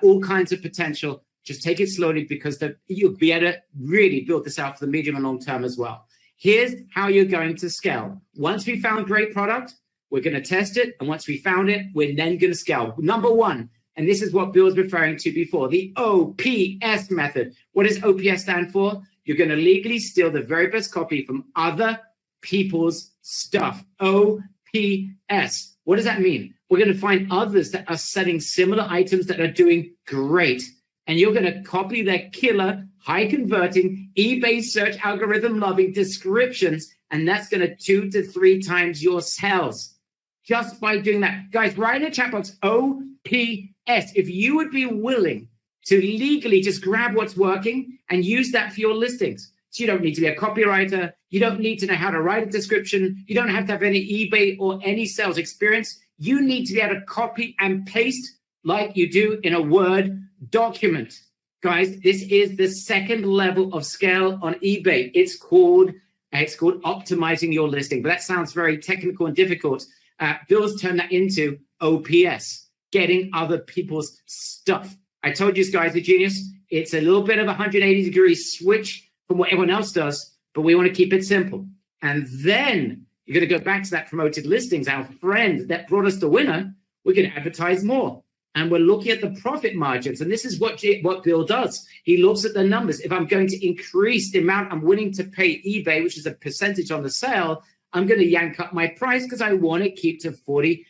[SPEAKER 5] all kinds of potential. Just take it slowly because you'll be able to really build this out for the medium and long term as well. Here's how you're going to scale. Once we found great product, we're going to test it. And once we found it, we're then going to scale. Number 1, and this is what Bill was referring to before, the OPS method. What does OPS stand for? You're going to legally steal the very best copy from other people's stuff. OPS. What does that mean? We're going to find others that are selling similar items that are doing great. And you're going to copy their killer, high converting, eBay search algorithm loving descriptions. And that's going to 2 to 3 times your sales just by doing that. Guys, write in the chat box OPS. If you would be willing to legally just grab what's working and use that for your listings. So you don't need to be a copywriter. You don't need to know how to write a description. You don't have to have any eBay or any sales experience. You need to be able to copy and paste like you do in a Word document. Guys, this is the second level of scale on eBay. It's called optimizing your listing. But that sounds very technical and difficult. Bill's turned that into OPS, getting other people's stuff. I told you guys, the genius, it's a little bit of a 180-degree switch from what everyone else does, but we want to keep it simple. And then you're going to go back to that promoted listings, our friend that brought us the winner. We're going to advertise more. And we're looking at the profit margins. And this is what Bill does. He looks at the numbers. If I'm going to increase the amount I'm willing to pay eBay, which is a percentage on the sale, I'm going to yank up my price because I want to keep to 40%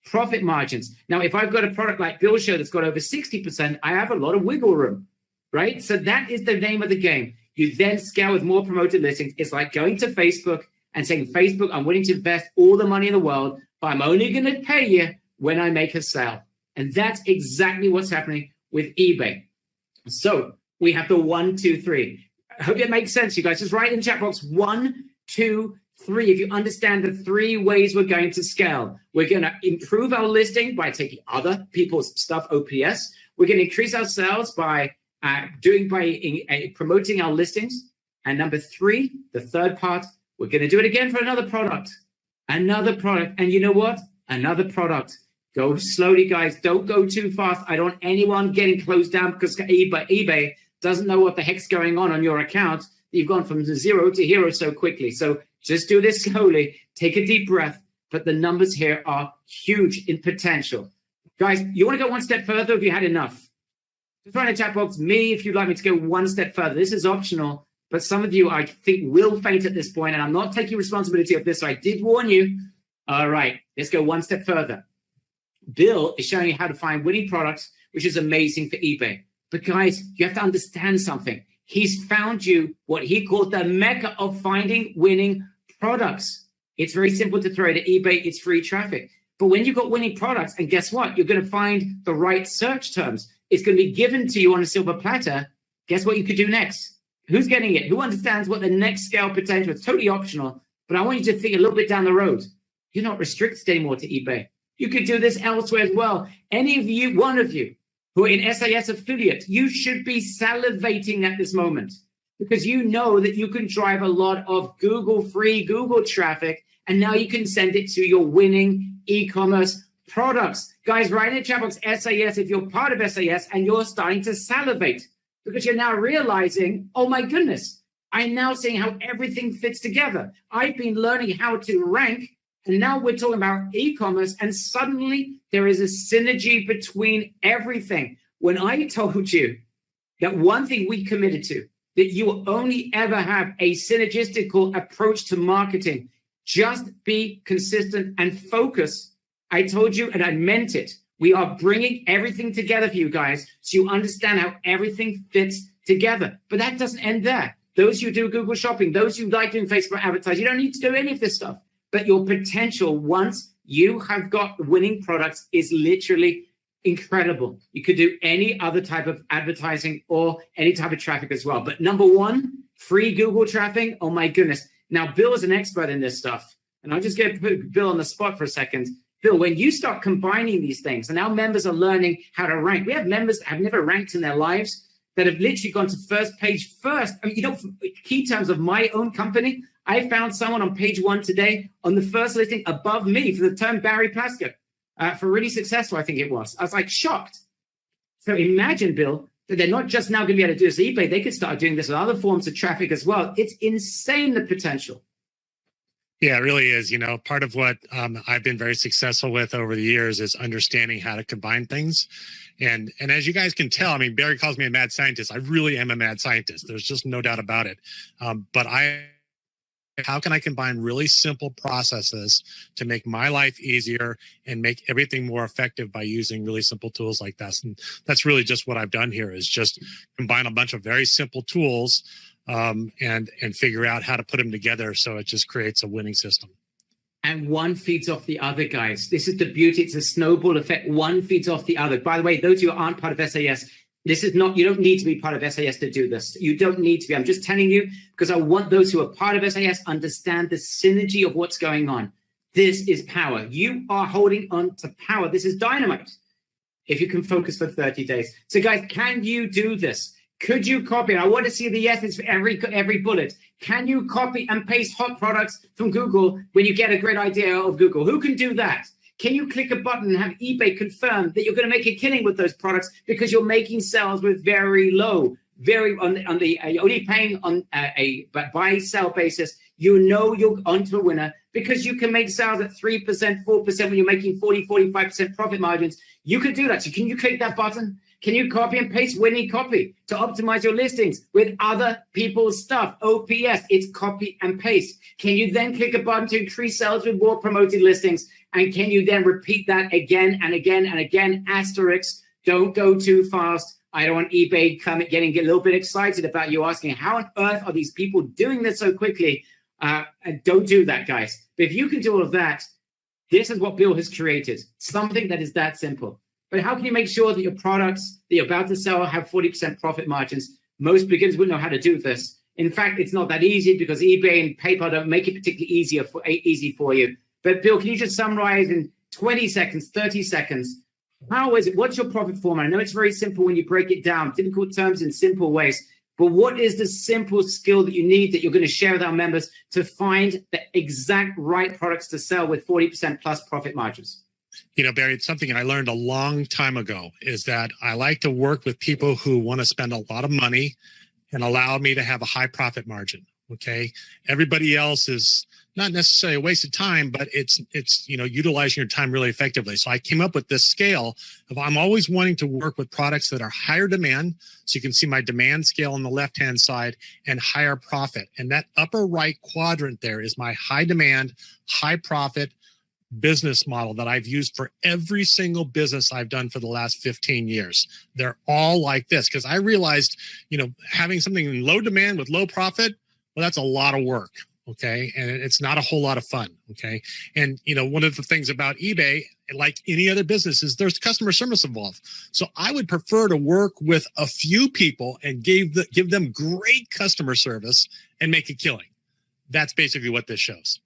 [SPEAKER 5] profit margins. Now, if I've got a product like Bill showed that's got over 60%, I have a lot of wiggle room, right? So that is the name of the game. You then scale with more promoted listings. It's like going to Facebook and saying, Facebook, I'm willing to invest all the money in the world, but I'm only going to pay you when I make a sale. And that's exactly what's happening with eBay. So we have the 1, 2, 3. I hope it makes sense, you guys. Just write in the chat box 1, 2, 3. If you understand the 3 ways we're going to scale, we're going to improve our listing by taking other people's stuff, OPS. We're going to increase our sales by promoting our listings. And number 3, the third part, we're going to do it again for another product. Another product. And you know what? Another product. Go slowly, guys. Don't go too fast. I don't want anyone getting closed down because eBay doesn't know what the heck's going on your account. You've gone from 0 to hero so quickly. So just do this slowly. Take a deep breath. But the numbers here are huge in potential. Guys, you want to go one step further? Have you had enough? Just write in the chat box, me, if you'd like me to go one step further. This is optional, but some of you, I think, will faint at this point, and I'm not taking responsibility of this, so I did warn you. All right, let's go one step further. Bill is showing you how to find winning products, which is amazing for eBay. But guys, you have to understand something. He's found you what he called the mecca of finding winning products. It's very simple to throw it at eBay. It's free traffic. But when you've got winning products, and guess what? You're going to find the right search terms. It's going to be given to you on a silver platter. Guess what you could do next? Who's getting it? Who understands what the next scale potential is? Totally optional, But I want you to think a little bit down the road. You're not restricted anymore to eBay. You could do this elsewhere as well. Any of you, one of you, who are in SAS affiliate, you should be salivating at this moment because you know that you can drive a lot of free Google traffic, and now you can send it to your winning e-commerce products. Guys, write in the chat box SAS if you're part of SAS and you're starting to salivate because you're now realizing, oh my goodness, I'm now seeing how everything fits together. I've been learning how to rank, and now we're talking about e-commerce, and suddenly there is a synergy between everything. When I told you that one thing we committed to, that you will only ever have a synergistical approach to marketing, just be consistent and focus. I told you, and I meant it. We are bringing everything together for you guys so you understand how everything fits together. But that doesn't end there. Those who do Google shopping, those who like doing Facebook advertising, you don't need to do any of this stuff. But your potential, once you have got winning products, is literally incredible. You could do any other type of advertising or any type of traffic as well. But number one, free Google traffic. Oh my goodness. Now, Bill is an expert in this stuff. And I'll just get to put Bill on the spot for a second. Bill, when you start combining these things, and our members are learning how to rank. We have members that have never ranked in their lives that have literally gone to first page first. I mean, key terms of my own company, I found someone on page 1 today on the first listing above me for the term Barry Plasker for really successful, I think it was. I was like shocked. So imagine, Bill, that they're not just now going to be able to do this with eBay. They could start doing this with other forms of traffic as well. It's insane, the potential.
[SPEAKER 1] Yeah, it really is. Part of what I've been very successful with over the years is understanding how to combine things. And as you guys can tell, I mean, Barry calls me a mad scientist. I really am a mad scientist. There's just no doubt about it. But how can I combine really simple processes to make my life easier and make everything more effective by using really simple tools like this? And that's really just what I've done here, is just combine a bunch of very simple tools and figure out how to put them together so it just creates a winning system.
[SPEAKER 5] And one feeds off the other, guys. This is the beauty. It's a snowball effect. One feeds off the other. By the way, those of you who aren't part of SAS, this is not, you don't need to be part of SAS to do this. You don't need to be. I'm just telling you because I want those who are part of SAS understand the synergy of what's going on. This is power. You are holding on to power. This is dynamite. If you can focus for 30 days. So guys, can you do this? Could you copy? I want to see the yeses for every bullet. Can you copy and paste hot products from Google when you get a great idea of Google? Who can do that? Can you click a button and have eBay confirm that you're going to make a killing with those products because you're making sales with very low, you're only paying on a buy sell basis? You know you're onto a winner because you can make sales at 3%, 4% when you're making 40, 45% profit margins. You can do that. So can you click that button? Can you copy and paste winning copy to optimize your listings with other people's stuff? OPS, it's copy and paste. Can you then click a button to increase sales with more promoted listings? And can you then repeat that again and again and again? Asterisk, don't go too fast. I don't want eBay getting a little bit excited about you asking, how on earth are these people doing this so quickly? And don't do that, guys. But if you can do all of that, this is what Bill has created, something that is that simple. But how can you make sure that your products that you're about to sell have 40% profit margins? Most beginners wouldn't know how to do this. In fact, it's not that easy because eBay and PayPal don't make it particularly easy for you. But Bill, can you just summarize in 20 seconds, 30 seconds, how is it? What's your profit formula? I know it's very simple when you break it down, difficult terms in simple ways. But what is the simple skill that you need that you're going to share with our members to find the exact right products to sell with 40% plus profit margins?
[SPEAKER 1] Barry, it's something I learned a long time ago is that I like to work with people who want to spend a lot of money and allow me to have a high profit margin. Okay. Everybody else is not necessarily a waste of time, but it's utilizing your time really effectively. So I came up with this scale of I'm always wanting to work with products that are higher demand. So you can see my demand scale on the left-hand side and higher profit. And that upper right quadrant there is my high demand, high profit business model that I've used for every single business I've done for the last 15 years. They're all like this because I realized, having something in low demand with low profit, well, that's a lot of work. Okay. And it's not a whole lot of fun. Okay. And, one of the things about eBay, like any other business, is there's customer service involved. So I would prefer to work with a few people and give them great customer service and make a killing. that's basically what this shows.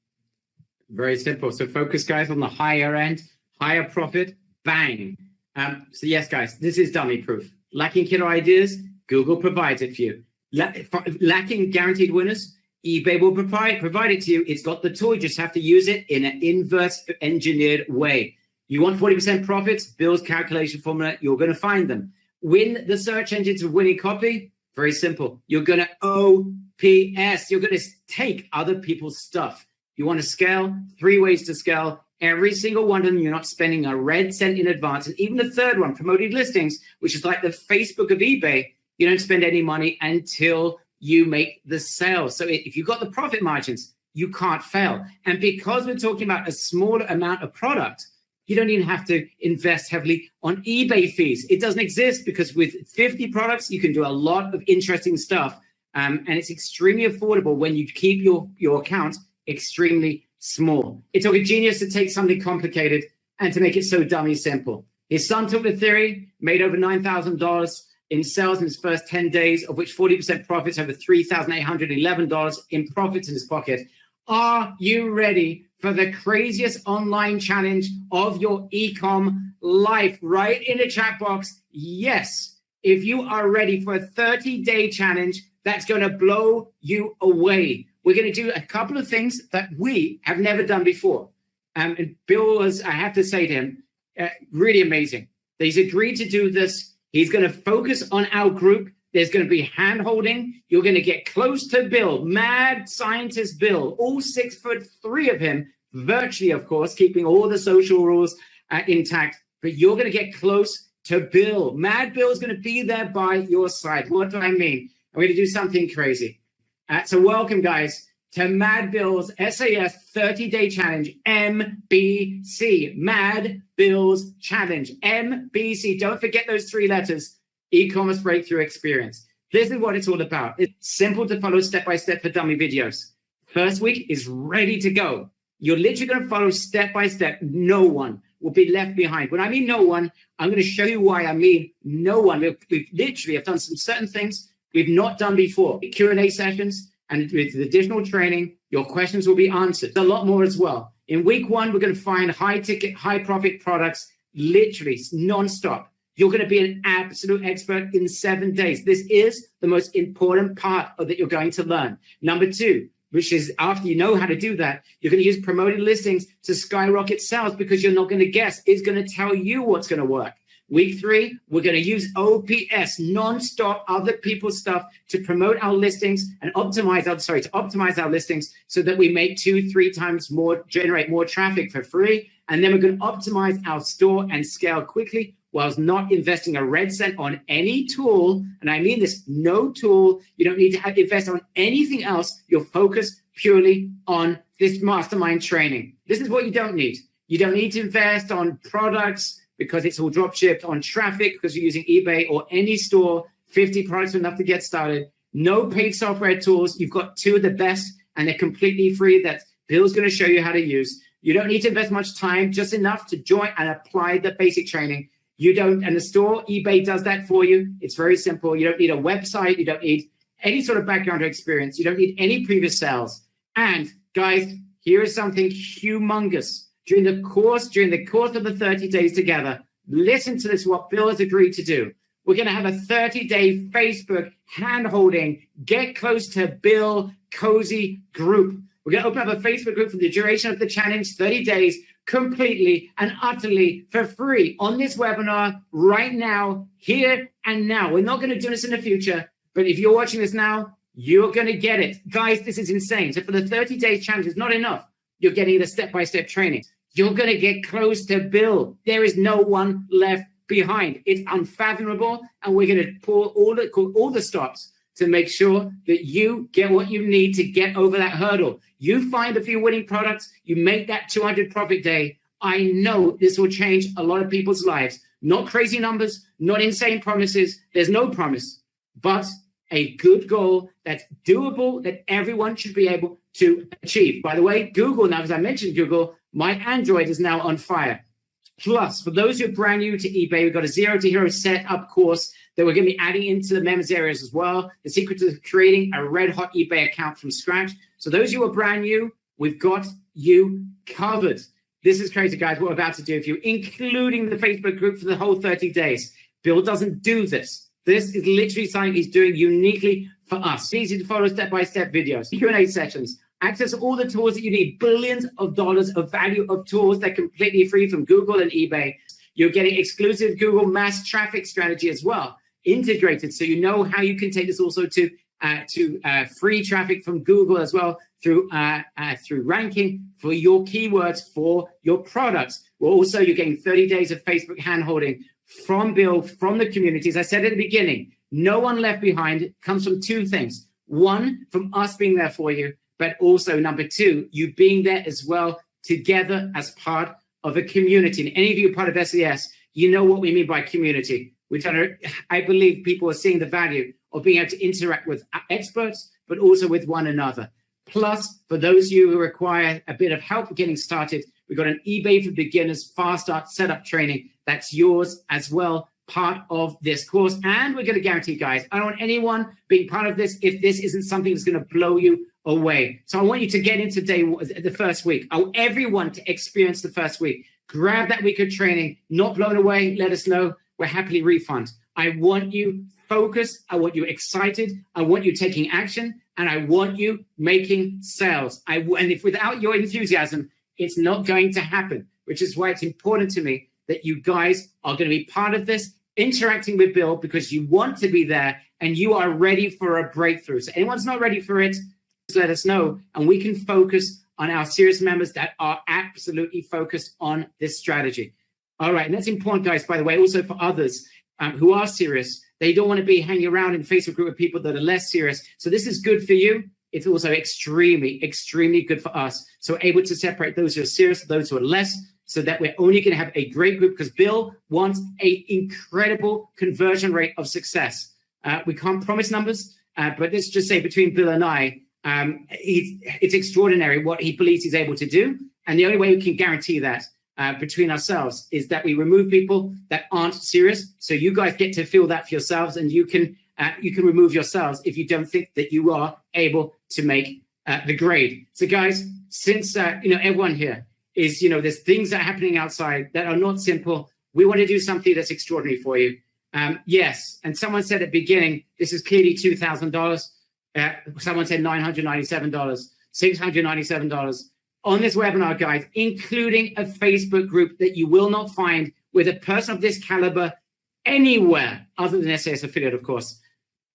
[SPEAKER 5] Very simple. So focus, guys, on the higher end, higher profit, bang. So yes, guys, this is dummy proof. Lacking killer ideas, Google provides it for you. Lacking guaranteed winners, eBay will provide it to you. It's got the tool. You just have to use it in an inverse engineered way. You want 40% profits, Bill's calculation formula, you're going to find them. Win the search engines of winning copy, very simple. You're going to OPS. You're going to take other people's stuff. You want to scale, 3 ways to scale. Every single one of them, you're not spending a red cent in advance. And even the third one, promoted listings, which is like the Facebook of eBay, you don't spend any money until you make the sale. So if you've got the profit margins, you can't fail. And because we're talking about a smaller amount of product, you don't even have to invest heavily on eBay fees. It doesn't exist because with 50 products, you can do a lot of interesting stuff. And it's extremely affordable when you keep your account extremely small. It took a genius to take something complicated and to make it so dummy simple. His son took the theory, made over $9,000 in sales in his first 10 days, of which 40% profits, over $3,811 in profits in his pocket. Are you ready for the craziest online challenge of your e-com life? Right in the chat box, yes. If you are ready for a 30-day challenge that's going to blow you away. We're going to do a couple of things that we have never done before. And Bill was, I have to say to him, really amazing. He's agreed to do this. He's going to focus on our group. There's going to be hand-holding. You're going to get close to Bill, mad scientist Bill, all 6'3" of him, virtually, of course, keeping all the social rules intact. But you're going to get close to Bill. Mad Bill is going to be there by your side. What do I mean? I'm going to do something crazy. So welcome, guys, to Mad Bill's SAS 30-Day Challenge, MBC, Mad Bill's Challenge, MBC. Don't forget those 3 letters, e-commerce breakthrough experience. This is what it's all about. It's simple to follow step-by-step for dummy videos. First week is ready to go. You're literally going to follow step-by-step. No one will be left behind. When I mean no one, I'm going to show you why I mean no one. We've literally have done some certain things we've not done before. Q&A sessions, and with additional training, your questions will be answered. A lot more as well. In week 1, we're going to find high-ticket, high-profit products, literally non-stop. You're going to be an absolute expert in 7 days. This is the most important part of that you're going to learn. Number 2, which is after you know how to do that, you're going to use promoted listings to skyrocket sales because you're not going to guess. It's going to tell you what's going to work. Week 3, we're going to use OPS, non-stop other people's stuff to promote our listings and optimize our listings so that we make 2-3 times more, generate more traffic for free. And then we're going to optimize our store and scale quickly whilst not investing a red cent on any tool. And I mean this, no tool. You don't need to invest on anything else. You'll focus purely on this mastermind training. This is what you don't need. You don't need to invest on products because it's all drop shipped, on traffic because you're using eBay or any store. 50 products are enough to get started. No paid software tools. You've got 2 of the best and they're completely free that Bill's going to show you how to use. You don't need to invest much time, just enough to join and apply the basic training. You don't, and the store, eBay does that for you. It's very simple. You don't need a website. You don't need any sort of background or experience. You don't need any previous sales. And guys, here is something humongous. During the course of the 30 days together, listen to this, what Bill has agreed to do. We're going to have a 30-day Facebook hand-holding, get close to Bill cozy group. We're going to open up a Facebook group for the duration of the challenge, 30 days, completely and utterly for free on this webinar right now, here and now. We're not going to do this in the future, but if you're watching this now, you're going to get it. Guys, this is insane. So for the 30 days challenge, it's not enough. You're getting the step-by-step training. You're going to get close to Bill. There is no one left behind. It's unfathomable, and we're going to pull all the stops to make sure that you get what you need to get over that hurdle. You find a few winning products, you make that 200 profit day. I know this will change a lot of people's lives. Not crazy numbers, not insane promises. There's no promise, but a good goal that's doable, that everyone should be able to achieve. By the way, Google, now as I mentioned Google, my Android is now on fire. Plus, for those who are brand new to eBay, we've got a 0 to Hero setup course that we're going to be adding into the members areas as well. The secret to creating a red hot eBay account from scratch. So those who are brand new, we've got you covered. This is crazy, guys, what we're about to do for you, including the Facebook group for the whole 30 days. Bill doesn't do this. This is literally something he's doing uniquely for us. It's easy to follow step-by-step videos, Q&A sessions, access to all the tools that you need, billions of dollars of value of tools that are completely free from Google and eBay. You're getting exclusive Google mass traffic strategy as well, integrated, so you know how you can take this also to free traffic from Google as well through ranking for your keywords for your products. Well, also you're getting 30 days of Facebook handholding from Bill, from the community. As I said at the beginning, no one left behind. It comes from two things. One, from us being there for you, but also number two, you being there as well together as part of a community. And any of you are part of SES, you know what we mean by community. I believe people are seeing the value of being able to interact with experts, but also with one another. Plus, for those of you who require a bit of help getting started, we've got an eBay for Beginners fast start setup training that's yours as well, part of this course. And we're going to guarantee, guys, I don't want anyone being part of this if this isn't something that's going to blow you away. So I want you to get into the first week. I want everyone to experience the first week. Grab that week of training, not blown away, let us know. We're happily refund. I want you focused. I want you excited. I want you taking action, and I want you making sales. And if without your enthusiasm, it's not going to happen, which is why it's important to me that you guys are going to be part of this, interacting with Bill because you want to be there and you are ready for a breakthrough. So anyone's not ready for it, just let us know, and we can focus on our serious members that are absolutely focused on this strategy. All right, and that's important, guys, by the way, also for others who are serious. They don't want to be hanging around in a Facebook group with people that are less serious. So this is good for you. It's also extremely, extremely good for us. So we're able to separate those who are serious from those who are less, so that we're only going to have a great group, because Bill wants an incredible conversion rate of success. We can't promise numbers, but let's just say between Bill and I, it's extraordinary what he believes he's able to do. And the only way we can guarantee that between ourselves is that we remove people that aren't serious. So you guys get to feel that for yourselves, and you can remove yourselves if you don't think that you are able to make the grade. So guys, since everyone here is, there's things that are happening outside that are not simple, we want to do something that's extraordinary for you. Yes, and someone said at the beginning, this is clearly $2,000. Someone said $997, $697 on this webinar, guys, including a Facebook group that you will not find with a person of this caliber anywhere other than SAS affiliate, of course.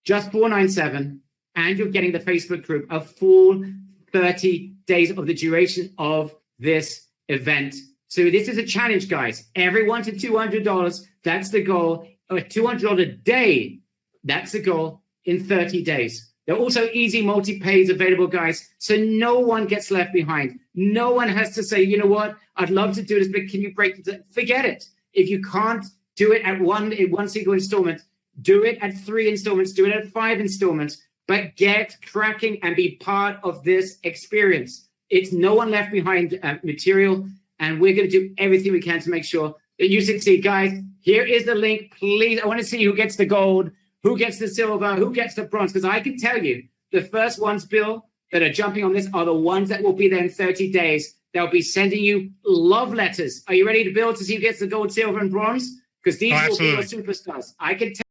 [SPEAKER 5] Just $497, and you're getting the Facebook group a full 30 days of the duration of this event. So this is a challenge, guys. Everyone to $200. That's the goal. $200 a day. That's the goal in 30 days. There are also easy multi-pays available, guys. So no one gets left behind. No one has to say, you know what, I'd love to do this, but can you break it? Forget it. If you can't do it at one single installment, do it at 3 installments, do it at 5 installments, but get cracking and be part of this experience. It's no one left behind material, and we're going to do everything we can to make sure that you succeed. Guys, here is the link. Please, I want to see who gets the gold, who gets the silver, who gets the bronze, because I can tell you the first ones, Bill, that are jumping on this are the ones that will be there in 30 days. They'll be sending you love letters. Are you ready to build to see who gets the gold, silver, and bronze? Because these will be your superstars. I can tell